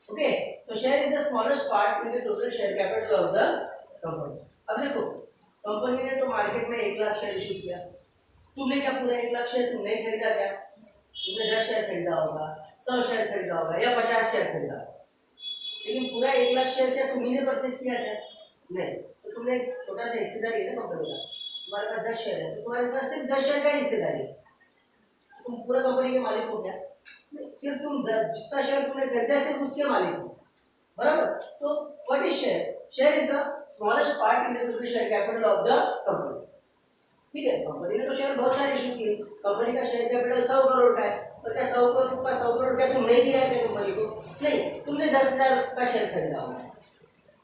ओके, तो share is the smallest part in the total share capital of the company. अब देखो, कंपनी ने तो मार्केट में 1 लाख शेयर इशू किया, तुमने क्या पूरा 1 लाख शेयर तुमने खरीदा? क्या तुमने 10 शेयर खरीदा होगा, 100 शेयर खरीदा होगा या 50 शेयर खरीदा, लेकिन पूरा 1 लाख शेयर क्या तुम्ही ने परचेस किया? क्या नहीं, तो तुमने छोटा सा हिस्सेदारी है ना कंपनी का, तुम्हारे पास 10 शेयर है तो तुम्हारे पास सिर्फ 10 शेयर का हिस्सेदारी है, तुम पूरा कंपनी के मालिक हो क्या? सिर्फ तुम जितना शेयर तुमने खरीदा सिर्फ उसके मालिक हो, बराबर? तो what is share? Share is the smallest part in the total share capital of the company. ठीक है, कंपनी ने तो शेयर बहुत सारे इशू किए, कंपनी का शेयर कैपिटल 100 करोड़ का है, तो क्या 100 करोड़ का 100 करोड़ क्या तुम नहीं दिया है कंपनी को? नहीं, तुमने 10,000 का शेयर खरीदा होगा,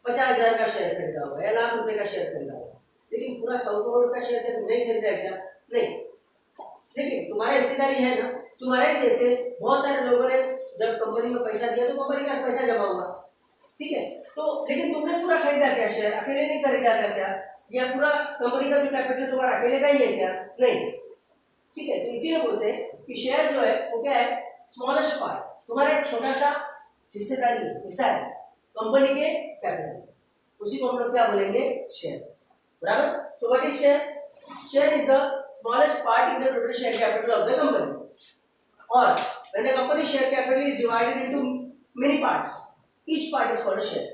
50,000 का शेयर खरीदा होगा या लाख रुपए का शेयर खरीदा होगा, लेकिन पूरा 100 करोड़ का शेयर क्या तुम नहीं खरीदा है? क्या नहीं, लेकिन तुम्हारी हिस्सेदारी है ना। तुम्हारे जैसे बहुत सारे लोगों ने जब कंपनी में पैसा दिया तो कंपनी का पैसा जमा हुआ, ठीक है, तो लेकिन तुमने पूरा खरीदा क्या शेयर? अकेले नहीं खरीदा क्या? या पूरा कंपनी का जो कैपिटल तुम्हारा अकेले का ही है क्या? नहीं, ठीक है, तो इसीलिए बोलते हैं कि शेयर जो है वो क्या है? स्मॉलेस्ट पार्ट, तुम्हारा एक छोटा सा हिस्सेदारी हिस्सा है कंपनी के कैपिटल, उसी को हम लोग क्या बोलेंगे? शेयर, बराबर? तो what is share? Share is the smallest part in the total share capital of the company, और when the company share capital is divided into many parts, each part is called a share।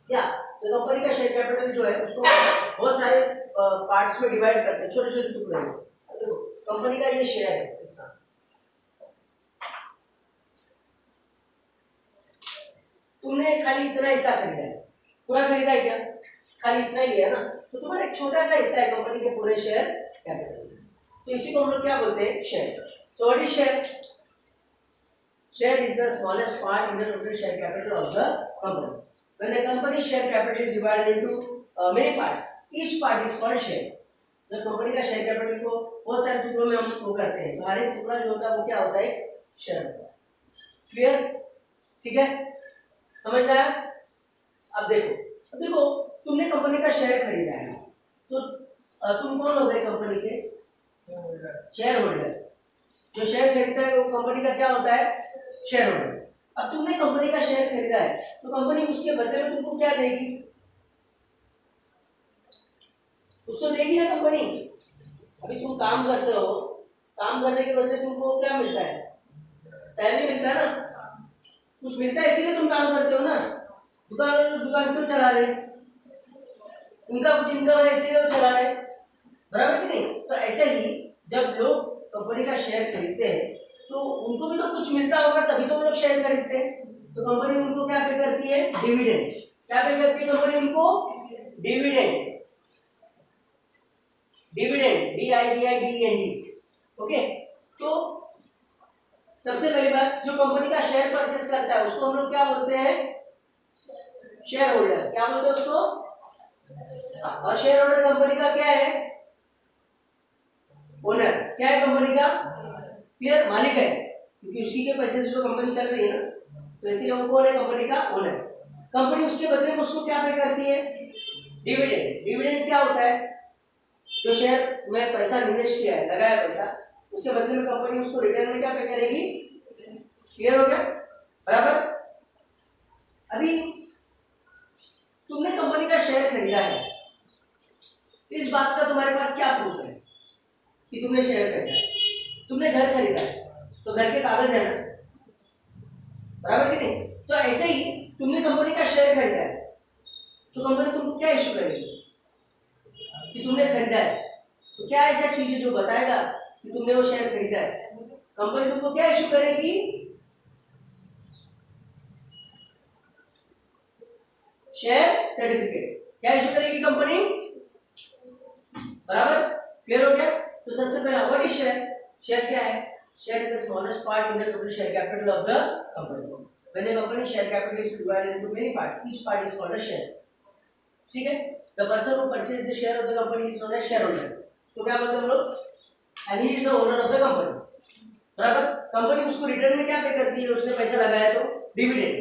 या तो company का share capital जो है उसको बहुत सारे parts में डिवाइड करते हैं, छोटे छोटे टुकड़े में। देखो कंपनी का ये शेयर है इतना, तुमने खाली इतना हिस्सा खरीदा है, पूरा खरीदा है क्या? खाली इतना ही है ना, तो तुम्हारा एक छोटा सा हिस्सा है कंपनी के पूरे शेयर कैपिटल, तो इसी को हम लोग क्या बोलते हैं? Share. So what is share? Share is the smallest part in the total share capital of the company. When the company share capital is divided into many parts, each part is called share। जब company का share capital को बहुत सारे टुकड़ों में हम वो करते हैं, तो हर एक टुकड़ा जो होता है वो क्या होता है? शेयर होता है। क्लियर? ठीक है, समझ में आया? अब देखो तुमने कंपनी का शेयर खरीदा है, तो तुम कौन हो गए? कंपनी के शेयर होल्डर। जो शेयर खरीदता है वो कंपनी का क्या होता है? Share holder. अब तुमने कंपनी का शेयर खरीदा है तो कंपनी उसके बदले में तुमको क्या देगी? कुछ तो देगी ना कंपनी। अभी तुम काम करते हो, काम करने के बदले तुमको क्या मिलता है? सैलरी मिलता है ना, कुछ मिलता है, इसीलिए तुम काम करते हो ना। दुकान क्यों चला रहे? उनका कुछ इनकम है इसीलिए वो चला रहे, बराबर कि नहीं? तो ऐसे ही जब लोग कंपनी का शेयर खरीदते हैं तो उनको भी तो कुछ मिलता होगा, तभी तो वो लोग शेयर खरीदते हैं। तो कंपनी उनको क्या पे करती है? डिविडेंड। क्या पे करती है कंपनी उनको? डिविडेंड। Dividend, DIVIDEND। ओके, तो सबसे पहली बात, जो कंपनी का शेयर परचेस करता है उसको हम लोग क्या बोलते हैं? Share holder. क्या बोलते हैं उसको? और शेयर होल्डर कंपनी का क्या है? ओनर। क्या है कंपनी का? क्लियर, मालिक है, क्योंकि उसी के पैसे से जो कंपनी चल रही है ना, तो इसलिए वो कौन है? कंपनी का ओनर। कंपनी उसके बदले में उसको क्या पे करती है? डिविडेंड। डिविडेंड क्या होता है? जो शेयर में पैसा निवेश किया है, लगाया पैसा, उसके बदले में कंपनी उसको रिटर्न में क्या पे करेगी? क्लियर हो गया? बराबर। अभी तुमने कंपनी का शेयर खरीदा है, इस बात का तुम्हारे पास क्या प्रूफ है कि तुमने शेयर खरीदा है? तुमने घर खरीदा है तो घर के कागज है ना, बराबर कि नहीं? तो ऐसे ही तुमने कंपनी का शेयर खरीदा है तो कंपनी तुमको क्या इश्यू करेगी कि तुमने खरीदा है? तो क्या ऐसा चीज है जो बताएगा कि तुमने वो शेयर खरीदा है? कंपनी तुमको क्या इश्यू करेगी? Share certificate. क्या इश्यू करेगी कंपनी? बराबर, क्लियर हो गया? तो सबसे पहला व्हाट इज शेयर? शेयर क्या है? Share is the smallest part in the total share capital of the company. When a company share capital is divided into many parts, each part is called a share. ठीक है, the person who purchase the share of the company is known as share holder. तो क्या बोलते हैं हम लोग? And he is the owner of the company. बराबर, company उसको रिटर्न में क्या पे करती है? उसने पैसा लगाया तो डिविडेंड।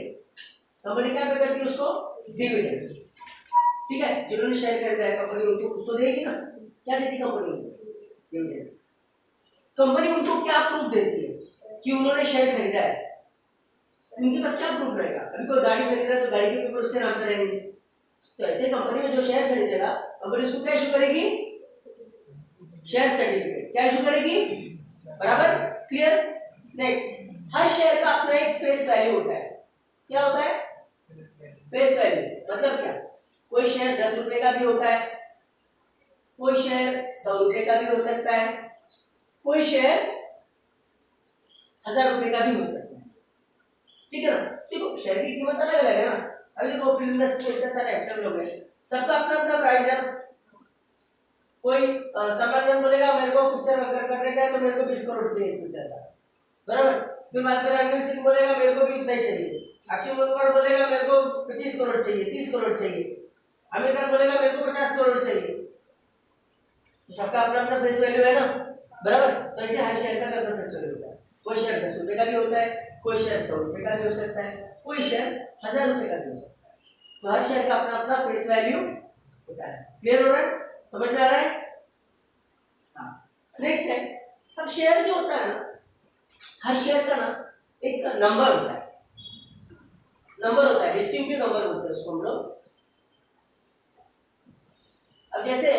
कंपनी क्या पे करती है उसको? डिविडेंड। ठीक है, जिन्होंने शेयर खरीदा है कंपनी उनको कुछ तो देगी ना। क्या देती कंपनी उनको? डिविडेंड। कंपनी उनको क्या प्रूफ देती है कि उन्होंने शेयर खरीदा है? उनके पास क्या प्रूफ रहेगा? अभी कोई गाड़ी खरीदा है तो गाड़ी के पेपर उसके नाम पे रहेंगे, तो ऐसे कंपनी में जो शेयर खरीदेगा कंपनी उसको क्या इशू करेगी? Share certificate. क्या इशू करेगी? बराबर, क्लियर? नेक्स्ट, हर शेयर का अपना एक फेस वैल्यू होता है। क्या होता है? Face value. मतलब क्या? कोई शेयर 10 रुपए का भी होता है, कोई शेयर 100 रुपए का भी हो सकता है, कोई शेयर 1000 रुपए का भी हो सकता है। ठीक है ना? देखो शेयर की कीमत अलग अलग है ना। अभी देखो फिल्म इंडस्ट्री में इतने सारे एक्टर लोग हैं, सबका अपना अपना प्राइस है। कोई सलमान खान बोलेगा मेरे को पिक्चर करने का है तो मेरे को 20 करोड़ चाहिए पिक्चर का, बराबर। फिर बाद में रणवीर सिंह बोलेगा मेरे को भी इतना ही चाहिए, अक्षय कुमार बोलेगा मेरे को 25 करोड़ चाहिए, 30 करोड़ चाहिए, आमिर खान बोलेगा मेरे को 50 करोड़ चाहिए। तो सबका अपना अपना फेस वैल्यू है ना, बराबर। तो ऐसे हर शेयर का अपना फेस वैल्यू होता है। कोई शेयर 10 रुपए का भी होता है, कोई शेयर 100 रुपए का भी हो सकता है, कोई शेयर 1000 रुपए का भी हो सकता है। तो हर शेयर का अपना अपना फेस वैल्यू होता है। क्लियर हो रहा है? समझ में आ रहा है? हाँ, नेक्स्ट है, अब शेयर जो होता है ना, हर शेयर का ना एक नंबर होता है, डिस्टिंक्टिव नंबर बोलते हैं उसको हम लोग। अब जैसे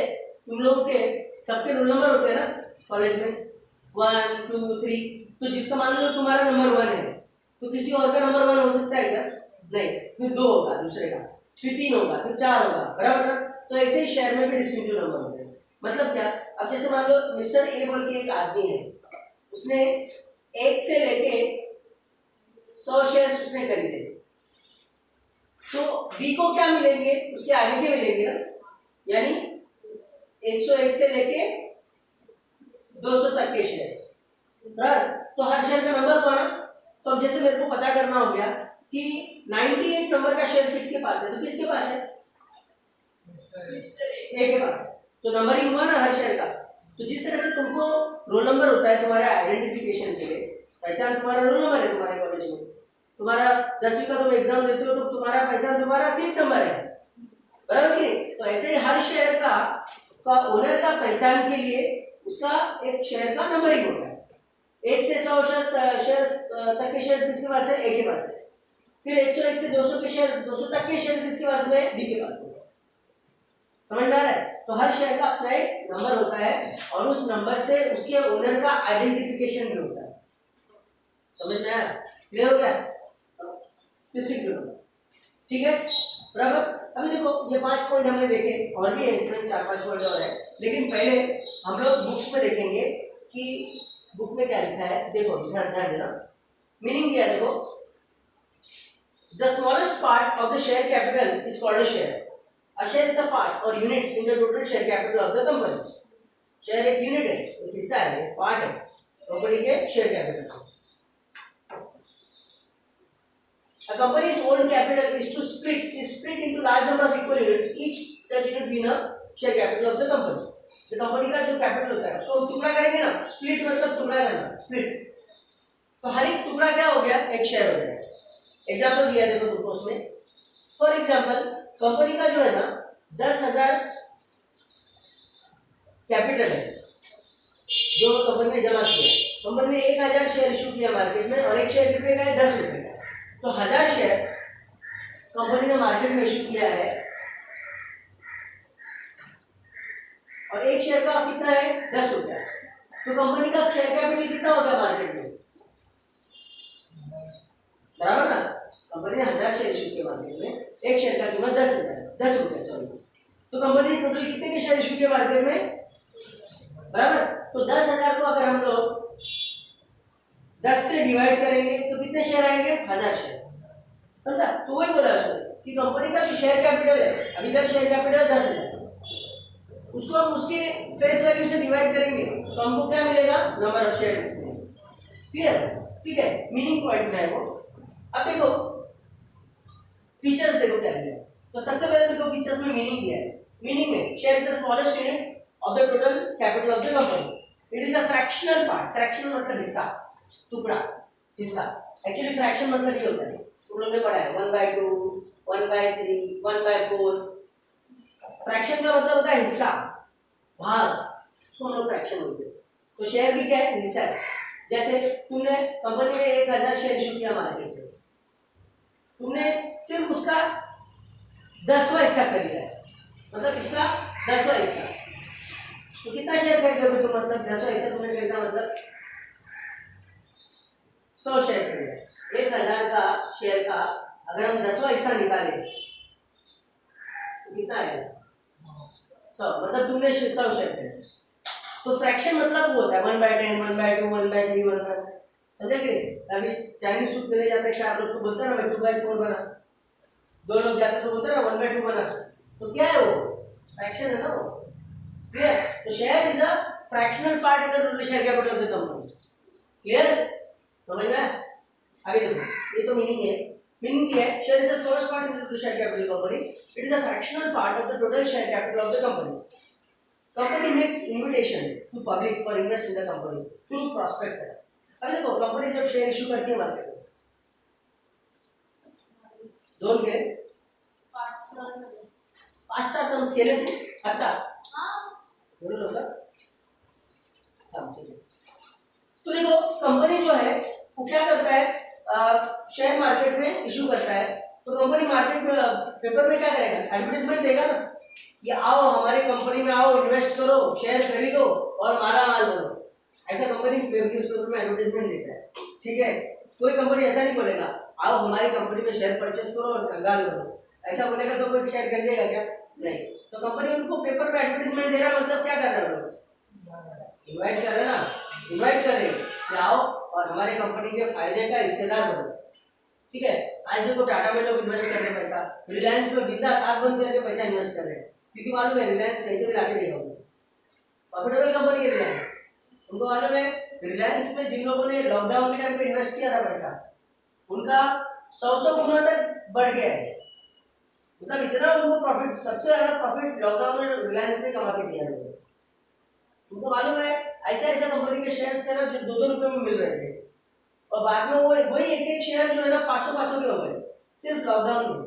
तुम लोगों के सबके रोल नंबर होते हैं ना कॉलेज में, 1 2 3, तो जिसका मान लो तुम्हारा नंबर 1 है तो किसी और का नंबर 1 हो सकता है क्या? नहीं। फिर 2 होगा दूसरे का, फिर 3 होगा, फिर 4 होगा, बराबर ना? तो ऐसे ही शेयर में भी डिस्टिंक्टिव नंबर होते हैं। मतलब क्या? अब जैसे मान लो मिस्टर ए बोल के एक आदमी है, उसने 1 से लेके 100 शेयर उसने खरीदे, तो बी को क्या मिलेंगे? उसके आगे के मिलेंगे ना, यानी 101 से लेके 200 तक के शेयर्स, बराबर। तो हर शेयर का नंबर हुआ ना। तो अब जैसे मेरे को पता करना हो गया कि 98 नंबर का शेयर किसके पास है, तो किसके पास है? ए के पास है। तो नंबरिंग हुआ ना हर शेयर का। तो जिस तरह से तुमको रोल नंबर होता है तुम्हारा आइडेंटिफिकेशन के लिए, पहचान तुम्हारा रोल नंबर है तुम्हारे कॉलेज में, तुम्हारा 10वीं का तुम एग्जाम देते हो तो तुम्हारा पहचान तुम्हारा सीट नंबर है, बराबर कि नहीं? तो ऐसे ही हर शेयर का ओनर का पहचान के लिए उसका एक शेयर का नंबरिंग होता है। 1 से 100 शेयर तक के शेयर किसके पास है? ए के पास है। फिर 101 से 200 के शेयर, 200 तक के शेयर किसके पास में? बी के पास में। समझ में आ रहा है? तो हर शेयर का अपना एक नंबर होता है और उस नंबर से उसके ओनर का आइडेंटिफिकेशन भी होता है। समझ में आया? क्लियर हो गया? ठीक है, बराबर। अभी देखो ये 5 पॉइंट हमने देखे, और भी है इसमें 4-5 पॉइंट और है, लेकिन पहले हम लोग बुक्स में देखेंगे कि बुक में क्या लिखा है। देखो ध्यान देना, मीनिंग दिया देखो, the smallest part of the share capital is called a share. A share is a part or unit in the total share capital of the company. Share एक यूनिट है, एक हिस्सा है, एक पार्ट है कंपनी के शेयर कैपिटल का। A company's own capital is split into large number of equal units, each such unit being a share capital of the company. तो कंपनी का जो कैपिटल होता है उसको टुकड़ा करेंगे ना, स्प्लिट मतलब टुकड़ा करना, स्प्लिट। तो हर एक टुकड़ा क्या हो गया, एक शेयर हो गया। एग्जांपल दिया देखो तुमको उसमें। फॉर एग्जांपल कंपनी का जो है ना 10,000 कैपिटल है जो कंपनी ने जमा किया। कंपनी ने 1,000 शेयर इशू किया मार्केट में और एक शेयर कितने का है, 10 रुपए का। तो 1000 शेयर कंपनी ने मार्केट में इशू किया है और एक शेयर का कितना है, 10 रुपया। तो कंपनी का शेयर कैपिटल कितना हो गया मार्केट में, बराबर ना। कंपनी ने 1000 शेयर इशू किए मार्केट में, एक शेयर का कीमत 10 रुपये सॉरी। तो कंपनी ने टोटल कितने के शेयर इशू किए मार्केट में, बराबर। तो 10,000 को अगर हम लोग 10 से डिवाइड करेंगे तो कितने शेयर आएंगे, 1000 शेयर, समझा। तो वही बोला उसने कि कंपनी का जो शेयर कैपिटल है, अभी तक शेयर कैपिटल 10,000, उसको हम उसके फेस वैल्यू से डिवाइड करेंगे तो हमको क्या मिलेगा, नंबर ऑफ शेयर। क्लियर, ठीक है। मीनिंग पॉइंट है वो। अब देखो फीचर्स देखो क्या दिया। तो सबसे पहले देखो फीचर्स में मीनिंग दिया है। मीनिंग में share is the smallest unit of the total capital of the company. It is a fractional part. Fractional मतलब हिस्सा, टुकड़ा, हिस्सा। एक्चुअली फ्रैक्शन मतलब ये होता है, तुम लोग ने पढ़ा है 1/2, 1/3, 1/4। फ्रैक्शन का मतलब होता है हिस्सा, भाग, उसको हम लोग फ्रैक्शन बोलते हैं। तो शेयर भी क्या है, हिस्सा है। जैसे तुमने कंपनी में 1,000 शेयर इशू किया मार्केट में, तुमने सिर्फ उसका 10वां हिस्सा खरीदा है, मतलब इसका 10वां हिस्सा। तो कितना शेयर खरीदोगे तुम, मतलब 10वां हिस्सा तुमने खरीदा मतलब 100 शेयर खरीदा। 1,000 का शेयर का अगर हम 10वां हिस्सा निकाले तो कितना आएगा, 100, मतलब तुमने 100 शेयर खरीदा। तो फ्रैक्शन मतलब वो होता है 1/10, 1/2, 1/3, 1/4, समझे कि। अभी चाइनीज सूप ले जाते हैं, 4 लोग तो बोलते हैं ना भाई 2/4 बना, 2 लोग जाते तो बोलते हैं ना 1/2 बना। तो क्या है वो, फ्रैक्शन है ना वो। क्लियर। तो share is a fractional part in the total share capital of the company. Clear, समझ में। आगे देखो, ये तो मीनिंग है। मीनिंग क्या है, share is the smallest part in the total share capital of the company. It is a fractional part of the total share capital of the company. Company makes invitation to public for invest in the company through prospectus. अब देखो company जब share issue करती है market में, दोन के 5 तास हम scale आता बोलो लोग। तो देखो कंपनी जो है वो क्या करता है, शेयर मार्केट में इशू करता है। तो कंपनी मार्केट में पेपर में क्या करेगा, एडवर्टाइजमेंट देगा ना, ये आओ हमारे कंपनी में आओ, इन्वेस्ट करो, शेयर खरीदो और माला माल बनो। ऐसा कंपनी पेपर में एडवर्टाइजमेंट देता है, ठीक है। कोई कंपनी ऐसा नहीं बोलेगा आओ हमारी कंपनी में शेयर परचेस करो और कंगाल करो, ऐसा बोलेगा तो कोई शेयर खरीदेगा क्या, नहीं। तो कंपनी उनको पेपर में एडवर्टाइजमेंट दे रहा, मतलब क्या कर रहा है, इन्वाइट कर रहे ना, इन्वाइट कर रहे कि आओ और हमारे कंपनी के फायदे का हिस्सेदार बनो, ठीक है। आज देखो टाटा में लोग इन्वेस्ट कर रहे हैं पैसा, रिलायंस में बिंदास आंख बंद करके पैसा इन्वेस्ट कर रहे हैं, क्योंकि मालूम है रिलायंस कैसे भी लाके देगा, प्रॉफिटेबल कंपनी है रिलायंस। उनको मालूम है रिलायंस में जिन लोगों ने लॉकडाउन के टाइम पे इन्वेस्ट किया था पैसा, उनका 100 गुना तक बढ़ गया है। मतलब इतना उनको प्रॉफिट, सबसे ज्यादा प्रॉफिट लॉकडाउन में रिलायंस ने कमा के दिया लोगों। उनको मालूम है ऐसा ऐसा कंपनी के शेयर्स थे ना जो 2-2 रुपए में मिल रहे थे, और बाद में वो वही एक शेयर जो है ना 500 के हो गए सिर्फ लॉकडाउन में।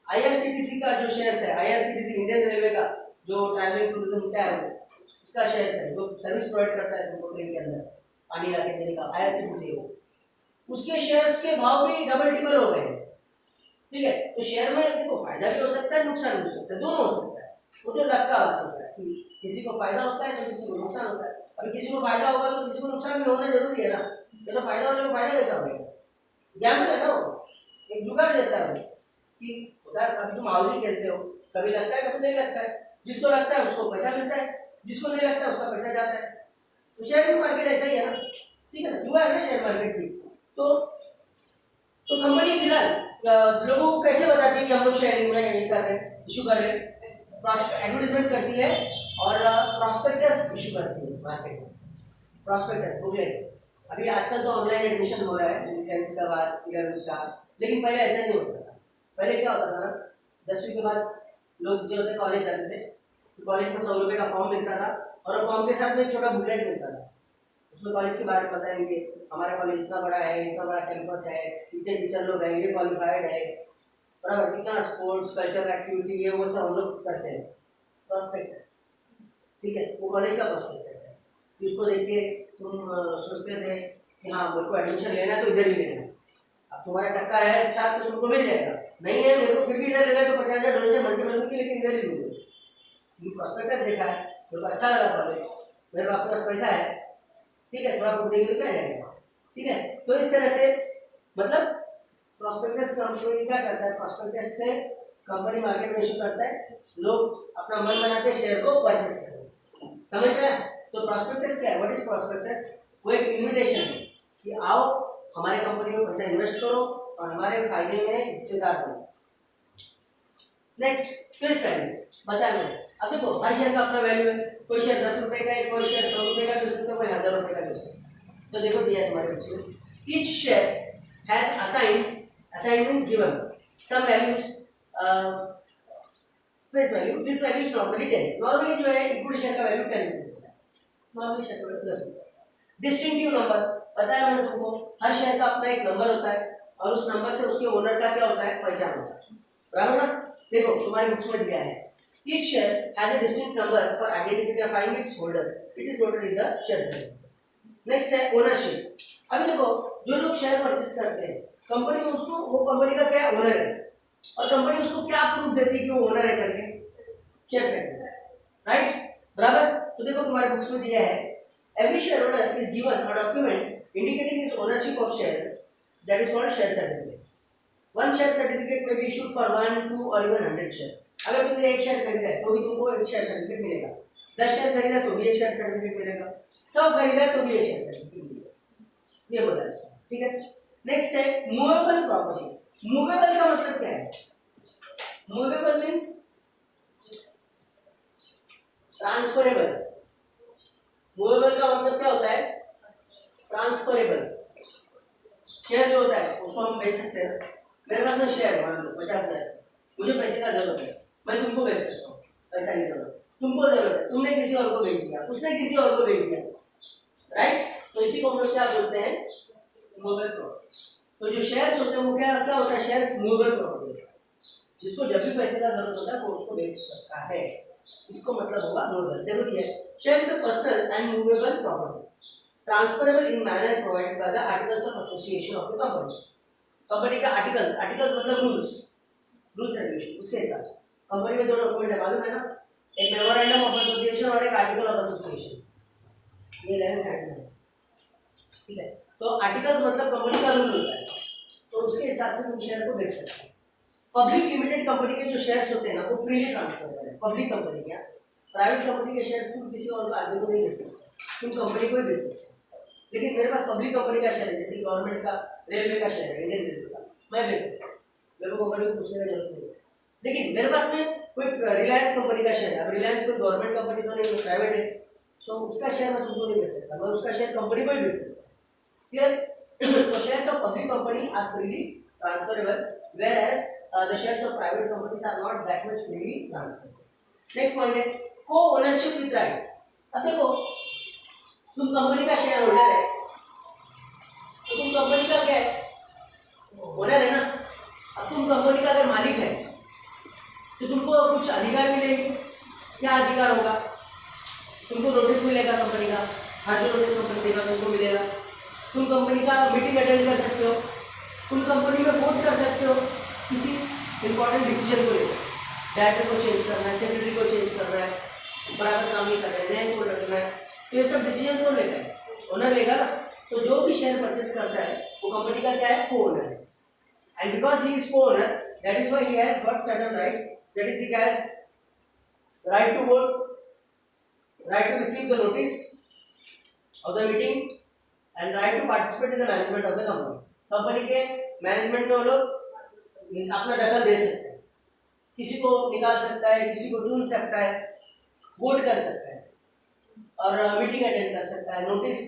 आईआरसीटीसी का जो शेयर्स है, आईआरसीटीसी इंडियन रेलवे का जो ट्रैवलिंग टूरिज्म क्या है वो, उसका शेयर्स है जो सर्विस प्रोवाइड करता है तुमको ट्रेन के अंदर पानी ला के देने का, आईआरसीटीसी है वो, उसके शेयर्स के भाव भी डबल टिबल हो गए, ठीक है। तो शेयर में देखो फायदा भी हो सकता है, नुकसान भी हो सकता है, दोनों हो सकता है। वो तो लक का बात होता है कि किसी को फायदा होता है तो किसी को नुकसान होता है। अभी किसी को फायदा होगा तो किसी को नुकसान भी होना जरूरी है ना, तो फायदा होने को फायदा कैसा होगा, गैम्बल है ना वो, एक जुगाड़ जैसा है कि उधर कभी तुम हाउसिंग खेलते हो, कभी लगता है कभी नहीं लगता है, जिसको लगता है उसको पैसा मिलता है, जिसको नहीं लगता है उसका पैसा जाता है। तो शेयर मार्केट ऐसा ही है ना, ठीक है ना, जुआ है ना शेयर मार्केट भी। तो कंपनी फिलहाल लोगों को कैसे बताती है कि हम लोग शेयरिंग में कर रहे हैं, इशू कर रहे हैं, एडवर्टाइजमेंट करती है और प्रॉस्पेक्टस इशू करती है मार्केट में। प्रॉस्पेक्टस बुकलेट, अभी आजकल तो ऑनलाइन एडमिशन हो रहा है 10th का बाद 11th का, लेकिन पहले ऐसा नहीं होता था। पहले क्या होता था ना, 10वीं के बाद लोग जो होते कॉलेज जाते थे, तो कॉलेज में 100 रुपये का फॉर्म मिलता था और फॉर्म के साथ में एक छोटा बुकलेट मिलता था। उसमें कॉलेज के बारे में बताएंगे, हमारा कॉलेज इतना बड़ा है, इतना बड़ा कैंपस है, इतने टीचर लोग हैं, ये क्वालिफाइड है, बराबर, कितना स्पोर्ट्स कल्चरल एक्टिविटी ये वो सब हम लोग करते हैं। प्रॉस्पेक्टस, ठीक है, वो कॉलेज का प्रॉस्पेक्टस है। उसको देख के तुम सोचते थे कि हाँ मेरे को एडमिशन लेना है तो इधर ही लेना है। अब तुम्हारा टक्का है अच्छा तो तुमको मिल जाएगा, नहीं है मेरे को फिर भी इधर लेना है तो 50,000 डोनेशन मल्टीपल की, लेकिन इधर ही लूँगा। ये प्रॉस्पेक्टस देखा है, मेरे को अच्छा लगा कॉलेज, मेरे पास पैसा है, ठीक है, थोड़ा बहुत देंगे तो क्या जाएगा, ठीक है। तो इस तरह से मतलब प्रॉस्पेक्टस कंपनी क्या करता है, प्रॉस्पेक्टस से कंपनी मार्केट में इशू करता है, लोग अपना मन बनाते हैं शेयर को परचेस करते हैं, समझ में आया? तो प्रॉस्पेक्टस क्या है, व्हाट इज प्रॉस्पेक्टस? वो एक इन्विटेशन है कि आओ हमारे कंपनी में पैसा इन्वेस्ट करो और हमारे फायदे में हिस्सेदार बनो। नेक्स्ट फेस वैल्यू बताया मैंने। अब देखो हर शेयर का अपना वैल्यू है, कोई शेयर 10 रुपये का है, कोई शेयर 100 रुपये का बेच सकते हो, कोई 1000 रुपये का बेच सकते हो। तो देखो दिया है तुम्हारे बुक्स में, each share has assigned means given some values face value, this value is normally 10। Normally जो है इक्विटी शेयर का वैल्यू 10 रुपीस होता है, नॉर्मली शेयर का वैल्यू 10 रुपये। डिस्टिंक्टिव नंबर पता है मैंने तुमको, हर शेयर का अपना एक नंबर होता है और उस नंबर से उसके ओनर का क्या होता है, पहचान होता है, बराबर ना? देखो तुम्हारे बुक्स में दिया है, each share has a distinct number for identifying its holder, it is noted in the share certificate. Next है ओनरशिप। अभी देखो जो लोग शेयर परचेस करते हैं, कंपनी उसको, वो कंपनी का क्या ओनर है और कंपनी उसको क्या प्रूफ देती है कि वो ओनर है करके, शेयर सर्टिफिकेट, राइट, बराबर। तो देखो तुम्हारे बुक्स में दिया है, every shareholder is given a document indicating his ownership of shares, that is called share certificate. One share certificate may be issued for 1, 2 or even 100 share. अगर तुमने एक शेयर खरीदा है तो भी तुमको एक शेयर सर्टिफिकेट मिलेगा, 10 शेयर खरीदा तो भी एक शेयर सर्टिफिकेट मिलेगा, 100 खरीदा तो भी एक शेयर सर्टिफिकेट मिलेगा, ये बोला है, ठीक है। नेक्स्ट है मूवेबल प्रॉपर्टी। मूवेबल का मतलब क्या है? Movable means transferable. मूवेबल का मतलब क्या होता है? ट्रांसफरेबल। शेयर जो होता है उसको हम बेच सकते हैं। मेरे पास में शेयर है, मान लो 50,000, मुझे पैसे का जरूरत है, मैं तुमको बेच सकता हूँ, पैसा नहीं जरूरत, तुमको जरूरत है, तुमने किसी और को बेच दिया, उसने किसी और को बेच दिया, राइट। तो इसी को हम लोग क्या बोलते हैं, मूवेबल प्रॉपर्टी। तो जो शेयर्स होते हैं वो क्या क्या होता है, शेयर्स मूवेबल प्रॉपर्टी, जिसको जब भी पैसे का जरूरत होता है वो उसको बेच सकता है, इसको मतलब होगा मूवेबल। देखो दिया है, shares a personal and movable property transferable in manner provided by the articles of association of the company. Company का आर्टिकल्स, आर्टिकल्स मतलब रूल्स, रूल्स रेगुलेशन, उसके हिसाब से कंपनी में दो डॉक्यूमेंट है, मालूम है ना, एक मेमोरेंडम ऑफ एसोसिएशन और एक आर्टिकल ऑफ एसोसिएशन, ये लेफ्ट साइड में है, ठीक है। तो आर्टिकल्स मतलब कंपनी का रूल होता है, तो उसके हिसाब से तुम शेयर को बेच सकते हो। पब्लिक लिमिटेड कंपनी के जो शेयर्स होते हैं ना वो फ्रीली ट्रांसफर करें, पब्लिक कंपनी के, प्राइवेट कंपनी के शेयर्स तुम किसी और को आदमी को नहीं बेच सकते, तुम कंपनी को ही बेच सकते हो। लेकिन मेरे पास पब्लिक कंपनी का शेयर है, जैसे गवर्नमेंट का रेलवे का शेयर है, इंडियन रेलवे का, मैं बेच सकता हूँ, मेरे को कंपनी को पूछने की जरूरत नहीं है। लेकिन मेरे पास में कोई रिलायंस कंपनी का शेयर है, अब रिलायंस कोई गवर्नमेंट कंपनी तो नहीं, प्राइवेट है, सो उसका शेयर मैं तुमको नहीं बेच सकता, मैं उसका शेयर कंपनी को ही बेच सकता हूँ, क्लियर। तो shares of public company are freely transferable, whereas the shares of private companies are not that much freely transferable. Next point है co-ownership with right। अब देखो तुम कंपनी का शेयर होल्डर है, तो तुम कंपनी का क्या है, ओनर है ना। अब तुम कंपनी का अगर मालिक है तो तुमको कुछ अधिकार मिलेंगे, क्या अधिकार होगा, तुमको नोटिस मिलेगा कंपनी का, हर जो नोटिस कंपनी देगा तुमको मिलेगा, तुम कंपनी का मीटिंग अटेंड कर सकते हो, तुम कंपनी में वोट कर सकते हो किसी इंपॉर्टेंट डिसीजन को लेकर, डायरेक्टर को चेंज करना है, सेक्रेटरी को चेंज करना है, बराबर काम नहीं कर रहे हैं, नए को रखना है, तो ये सब डिसीजन कौन लेगा है, ओनर लेगा ना। तो जो भी शेयर परचेस करता है वो कंपनी का क्या है, को ओनर है, and because he is co-owner that is why he has got certain rights, that is he has right to vote, right to receive the notice of the meeting and right to participate in the management of the company. Company के management में वो लोग अपना दखल दे सकते हैं, किसी को निकाल सकता है, किसी को चुन सकता है, वोट कर सकता है और मीटिंग अटेंड कर सकता है, नोटिस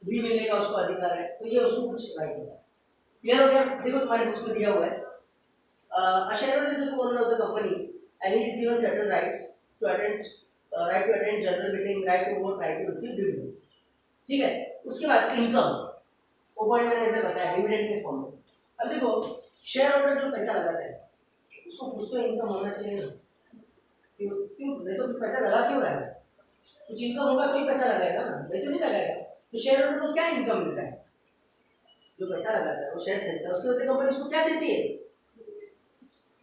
भी मिलने का उसको अधिकार है, तो ये उसको कुछ राइट होता है। क्लियर हो गया? देखो तुम्हारे बुक्स में दिया हुआ है, a shareholder is a owner of the company and he is given certain rights to attend, right to attend general meeting, right to vote, right to receive dividend। ठीक है, उसके बाद इनकम, वो पॉइंट मैंने बताया डिविडेंड के form में। अब देखो शेयर होल्डर जो पैसा लगाता है उसको कुछ तो इनकम होना चाहिए ना, क्यों क्यों नहीं तो पैसा लगा क्यों रहा है, कुछ इनकम होगा तो ही पैसा लगाएगा ना, नहीं तो नहीं लगाएगा। तो शेयर होल्डर को क्या इनकम मिलता है, जो पैसा लगाता है वो शेयर खरीदता है, उसके बदले कंपनी उसको क्या देती है,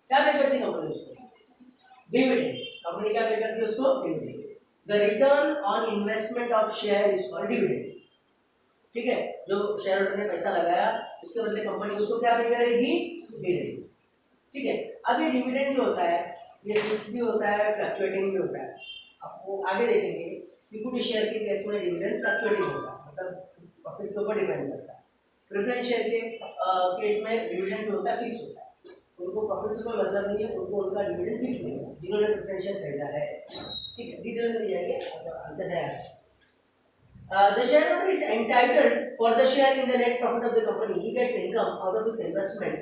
क्या पे करती है कंपनी उसको, डिविडेंड। कंपनी क्या पे करती है उसको, dividend. The return on investment of share is called dividend. ठीक है, जो शेयर होल्डर ने पैसा लगाया उसके बदले कंपनी उसको क्या पे करेगी, डिविडेंड। ठीक है, अब ये डिविडेंड जो होता है ये फिक्स भी होता है, फ्लक्चुएटिंग भी होता है। आपको आगे देखेंगे इक्विटी शेयर के केस में डिविडेंड फ्लक्चुएटिंग होता है, मतलब प्रॉफिट के ऊपर डिपेंड करता है। प्रेफरेंस शेयर के केस में डिविडेंड जो होता है फिक्स होता है, उनको प्रॉफिट से कोई मतलब नहीं है, उनको उनका डिविडेंड फिक्स नहीं है जिन्होंने प्रेफरेंस शेयर खरीदा है। ठीक है, डिटेल में दिया गया आंसर है। The shareholder is entitled for the share in the net profit of the company. He gets income out of his investment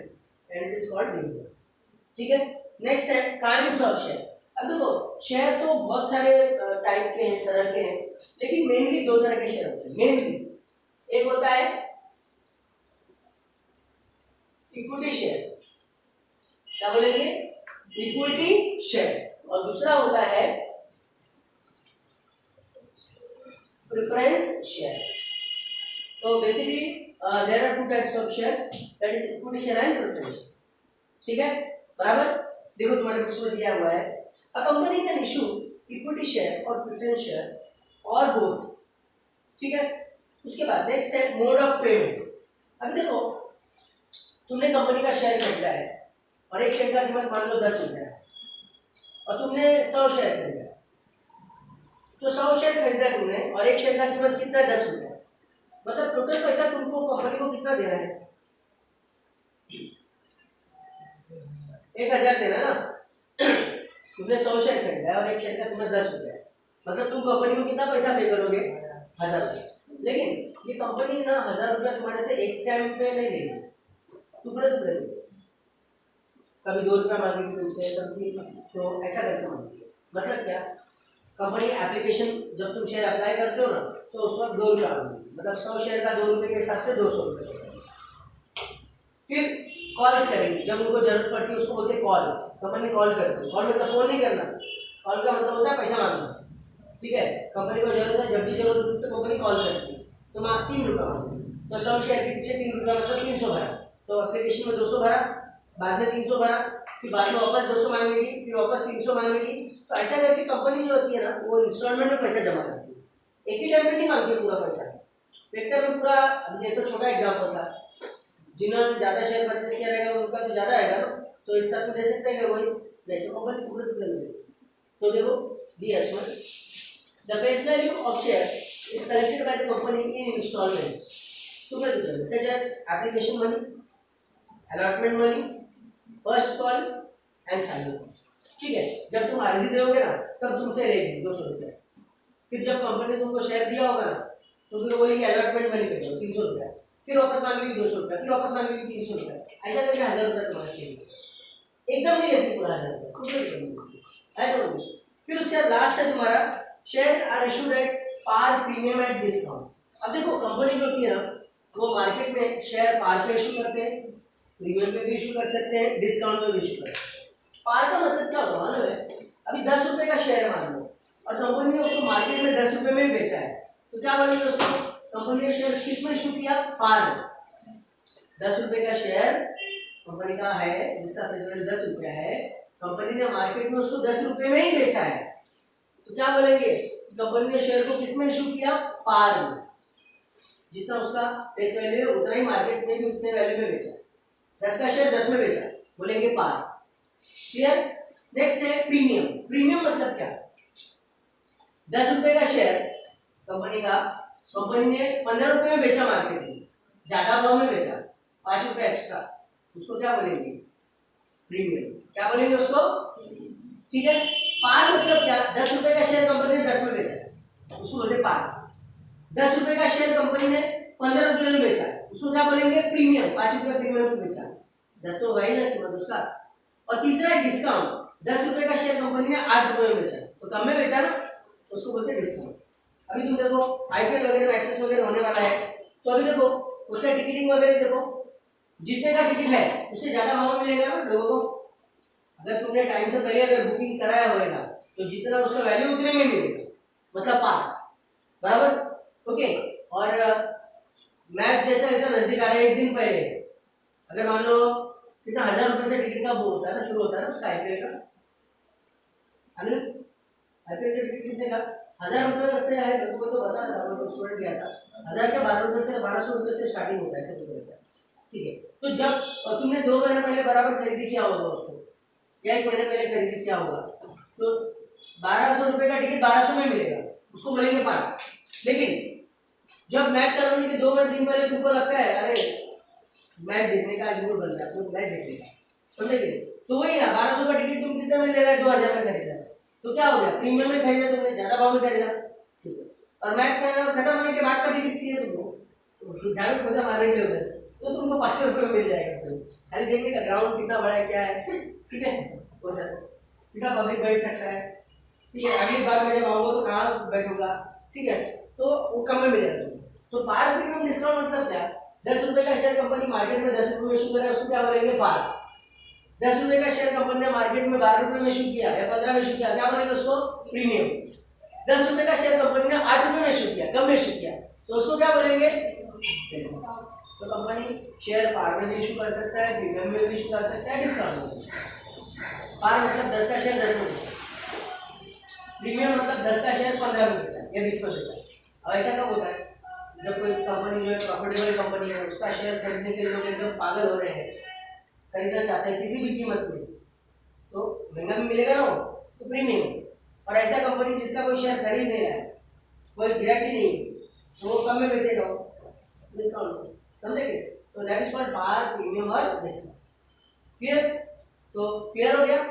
and it is called dividend. ठीक है, नेक्स्ट है काइंड्स ऑफ शेयर। अब देखो share तो बहुत सारे type के हैं, तरह के हैं, लेकिन मेनली दो तरह के शेयर होते हैं। मेनली एक होता है इक्विटी शेयर, क्या बोलेंगे, इक्विटी शेयर, और दूसरा होता है प्रेफरेंस शेयर। तो basically there are two types of shares, that is equity share and preference. ठीक है, बराबर। देखो तुम्हारे बुक्स में दिया हुआ है, a company can issue equity share और प्रेफरेंस शेयर और बोथ। ठीक है, उसके बाद नेक्स्ट है मोड ऑफ पेमेंट। अब देखो तुमने कंपनी का शेयर खरीदा है और एक शेयर का कीमत मान लो 10 रुपया है और तुमने 100 शेयर खरीदा, तो 100 शेयर खरीदा तुमने और एक शेयर का कीमत कितना है, 10 रुपया, मतलब टोटल पैसा तुमको कंपनी को कितना देना है, 1000 देना ना। तुमने 100 शेयर खरीदा है और एक शेयर का कीमत 10 रुपया है, मतलब तुम कंपनी को कितना पैसा पे करोगे, 1000 रुपया। लेकिन ये कंपनी ना 1000 रुपया तुम्हारे से एक टाइम पे नहीं देगी, टुकड़े टुकड़े देगी, कभी 2 रुपया मांगेगी तुमसे, कभी तो ऐसा करके मांगेगी। मतलब क्या, कंपनी एप्लीकेशन जब तुम शेयर अप्लाई करते हो ना तो उस वक्त 2 रुपया मांगेगी, मतलब 100 शेयर का 2 रुपये के हिसाब से 200 रुपये। फिर कॉल्स करेंगे, जब उनको जरूरत पड़ती है उसको बोलते हैं कॉल, कंपनी कॉल करती है। कॉल मतलब फोन नहीं करना, कॉल का मतलब होता है पैसा मांगना। ठीक है, कंपनी को जरूरत है, जब भी जरूरत होती है तो कंपनी कॉल करती है, तो वहाँ 3 रुपया मांगेगी, तो 100 शेयर के पीछे 3 रुपया मतलब 300 भरा, तो एप्लीकेशन में 200 भरा, बाद में 300 भरा, फिर बाद में वापस 200 मांगेगी, फिर वापस 300 मांगेगी। तो ऐसा करके कंपनी जो होती है ना वो इंस्टॉलमेंट में पैसा जमा करती है, एक ही टाइम पे नहीं मांगती पूरा पैसा, एक टाइम में पूरा। ये तो छोटा एग्जाम्पल था, जिन्होंने ज़्यादा शेयर परचेस किया रहेगा उनका तो ज़्यादा आएगा ना, तो एक साथ में दे सकते हैं वही, नहीं तो कंपनी पूरे टुकड़े में देगी। तो देखो B S one, the face value of share is collected by the company in instalments, टुकड़े टुकड़े में, such as application money, allotment money, first call and final. ठीक है, जब तुम अर्जी दोगे ना तब तुमसे लेगी 200 रुपये, फिर जब कंपनी तुमको शेयर दिया होगा ना तो फिर बोलेगी अलॉटमेंट मनी पे 300 रुपये, फिर वापस मांगेगी 200 रुपये, फिर वापस मांगेगी 300 रुपये, ऐसा करके 1000 रुपये तुम्हारे चाहिए। एकदम नहीं लेती पूरा 1000 रुपये, ऐसा बोलो। फिर उसके बाद लास्ट है तुम्हारा share are issued at par premium at discount. अब देखो कंपनी जो होती है ना वो मार्केट में शेयर पार पे इशू करते हैं, प्रीमियम पे भी इशू कर सकते हैं, डिस्काउंट में भी इशू कर सकते हैं। पार का मतलब क्या होगा मालूम है, अभी 10 रुपये का शेयर मान लो और कंपनी ने उसको मार्केट में 10 रुपये में ही बेचा है, तो क्या बोलेंगे उसको, कंपनी ने शेयर किस में इशू किया, पार। 10 रुपये का शेयर कंपनी का है जिसका फेस वैल्यू 10 रुपया है, कंपनी ने मार्केट में उसको 10 रुपये में ही बेचा है, तो क्या बोलेंगे, कंपनी ने शेयर को किस में इशू किया, पार में। जितना उसका फेस वैल्यू है उतना ही मार्केट में भी उतने वैल्यू में बेचा, 10 का शेयर 10 में बेचा, बोलेंगे पार। क्लियर। नेक्स्ट है प्रीमियम। प्रीमियम मतलब क्या, 10 रुपये का शेयर कंपनी का, कंपनी ने 15 रुपये में बेचा, मार्केट में ज्यादा भाव में बेचा, 5 रुपये एक्स्ट्रा, उसको क्या बोलेंगे, प्रीमियम। क्या बोलेंगे उसको, ठीक है। पार मतलब क्या, 10 रुपए का शेयर कंपनी ने 10 में बेचा, उसको बोलते पार। 10 रुपए का शेयर कंपनी ने 15 रुपए में बेचा, उसको क्या बोलेंगे, प्रीमियम, 5 रुपए प्रीमियम में बेचा, 10 तो वही ना कीमत उसका। और तीसरा है डिस्काउंट, 10 रुपए का शेयर कंपनी ने 8 रुपए में बेचा, तो कम में बेचा ना, उसको बोलते हैं डिस्काउंट। अभी तुम देखो आईपीएल वगैरह मैचेस वगैरह होने वाला है, तो अभी देखो उसका टिकटिंग वगैरह देखो, जितने का टिकट है उससे ज्यादा भाव मिलेगा ना लोगों को। अगर तुमने टाइम से पहले अगर बुकिंग कराया होगा तो जितना उसका वैल्यू उतने में मिलेगा, मतलब पार, बराबर, ओके। और मैच जैसा ऐसा नजदीक आ रहा है, एक दिन पहले अगर मान लो कितना 1000 रुपए से टिकट का वो होता है ना, शुरू होता है ना उसका आईपीएल का, आईपीएल का टिकट कितने का, 1000 रुपए से है, तो बता रहा था, स्टूडेंट गया था, 1000 के 12 रुपए से 1200 रुपए से स्टार्टिंग होता है, ऐसे कुछ रहता है, ठीक है। तो जब तुमने 2 महीने पहले बराबर खरीदी किया होगा उसको, या 1 महीने पहले खरीदी किया होगा, तो 1200 रुपए का टिकट 1200 में मिलेगा, उसको बोलेंगे पार। लेकिन जब मैच चल रही है 2 महीने 3 पहले तुमको लगता है अरे मैच देखने का आज मूड बन रहा है, तो मैच देखने का, समझे, तो वही है 1200 का टिकट तुम कितने में ले रहा है, 2000 में खरीदा, तो क्या हो गया, प्रीमियम में खरीदा तुमने, ज्यादा भाव में खरीदा, ठीक है। और मैच खत्म होने के बाद का टिकट चाहिए तुमको, तो ज़्यादा मजा मारेंगे उधर, तो तुमको 500 रुपये में मिल जाएगा, खाली देखने का ग्राउंड कितना बड़ा है, क्या है, ठीक है, वो सर कितना पब्लिक बैठ सकता है, ठीक है। अगली बार मैं जब आऊँगा तो कहाँ बैठूंगा, ठीक है, तो वो कम में मिलेगा तुमको। तो पार प्रीमियम डिस्काउंट मतलब क्या, 10 रुपए का शेयर कंपनी मार्केट में 10 रुपये में इशू करे, उसको क्या बोलेंगे, पार। 10 रुपए का शेयर कंपनी ने मार्केट में 12 रुपये में इशू किया या 15 में इशू किया, क्या बोलेंगे उसको, प्रीमियम। 10 रुपए का शेयर कंपनी ने 8 रुपये में इशू किया, कम में इशू किया, तो उसको क्या बोलेंगे, डिस्काउंट। तो कंपनी शेयर पार में भी इशू कर सकता है, प्रीमियम में भी इशू कर सकता है, डिस्काउंट में। पार मतलब 10 का शेयर 10 में बेचा, प्रीमियम मतलब 10 का शेयर 15 में बेचा या 20 में बेचा। अब ऐसा कब होता है, जब कोई कंपनी जो है प्रॉफिटेबल कंपनी है, उसका शेयर खरीदने के लोग एकदम पागल हो रहे हैं, खरीदना चाहते हैं किसी भी कीमत में, तो महंगा भी मिलेगा ना, तो प्रीमियम। और ऐसा कंपनी जिसका कोई शेयर खरीद नहीं रहा है, कोई गिराकी नहीं, तो वो कम में बेचेगा, डिस्काउंट, समझेंगे। तो that is called par, premium और डिस्काउंट। क्लियर, तो क्लियर हो गया।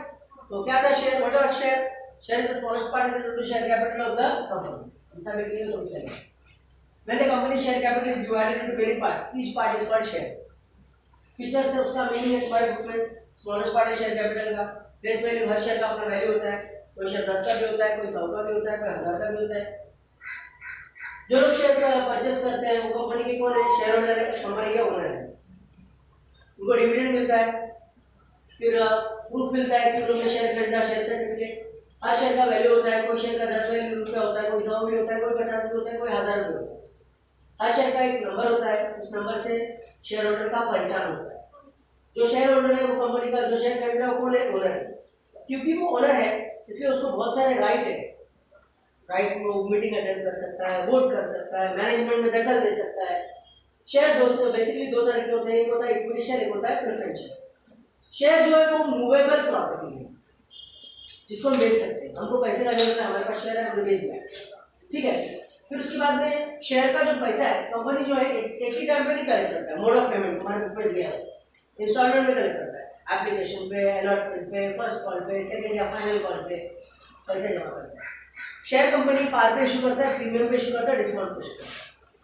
तो क्या था share, what was share, share is the smallest part in the total share capital of the company, इतना बेसिकली तो समझ। When the company share capital is divided into many parts, each part is called share. Feature से उसका meaning है तुम्हारे book में, smallest part है share capital का, फेस वैल्यू, हर शेयर का अपना वैल्यू होता है, कोई शेयर 10 का भी होता है, कोई 100 का भी होता है, कोई 1000 का भी होता है। जो लोग शेयर परचेस करते हैं वो कंपनी के कौन है, शेयर होल्डर है, कंपनी के ओनर है, उनको डिविडेंड मिलता है, फिर प्रूफ मिलता है कि उन्होंने शेयर खरीदा, शेयर सर्टिफिकेट, हर शेयर का वैल्यू होता है, कोई शेयर का 10 रुपये होता है, कोई 100 भी होता है, कोई 50 भी होता है, कोई 1000 भी होता है। हर शेयर का एक नंबर होता है, उस नंबर से शेयर होल्डर का पहचान होता है। जो शेयर होल्डर है वो कंपनी का, जो शेयर खरीद रहा है वो कौन है, ओनर है। क्योंकि वो ओनर है इसलिए उसको बहुत सारे राइट है, राइट वो मीटिंग अटेंड कर सकता है, वोट कर सकता है, मैनेजमेंट में दखल दे सकता है। शेयर दोस्तों बेसिकली 2 तरह के होते हैं, एक होता है इक्विटी शेयर, एक होता है प्रेफरेंस शेयर। शेयर जो है वो मूवेबल प्रॉपर्टी है, जिसको हम बेच सकते हैं, हमको पैसे का जरूरत है, हमारे पास शेयर है, हमने बेच दिया, ठीक है। फिर उसके बाद में शेयर का जो पैसा है कंपनी जो है एक ही टाइम पे नहीं कलेक्ट करता है, मोड ऑफ पेमेंट हमारे बुक में दिया है, इंस्टॉलमेंट में कलेक्ट करता है, एप्लीकेशन पे, अलॉटमेंट पे, फर्स्ट कॉल पे, सेकंड या फाइनल कॉल पे पैसे जमा करता है। शेयर कंपनी पार पे इशू करता है, प्रीमियम पे इशू करता है, डिस्काउंट पे इशू करता है।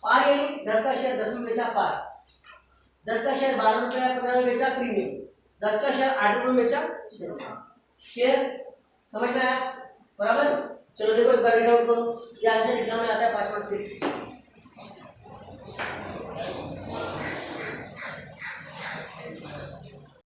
पार यानी 10 का शेयर 10 में बेचा पार, 10 का शेयर 12 रुपये या 15 में बेचा प्रीमियम, 10 का शेयर 8 रुपये में बेचा डिस्काउंट। क्लियर, समझ में आया, बराबर। चलो देखो एक बार रीड आउट करो, ये आंसर एग्जाम में आता है 5 मार्क्स के।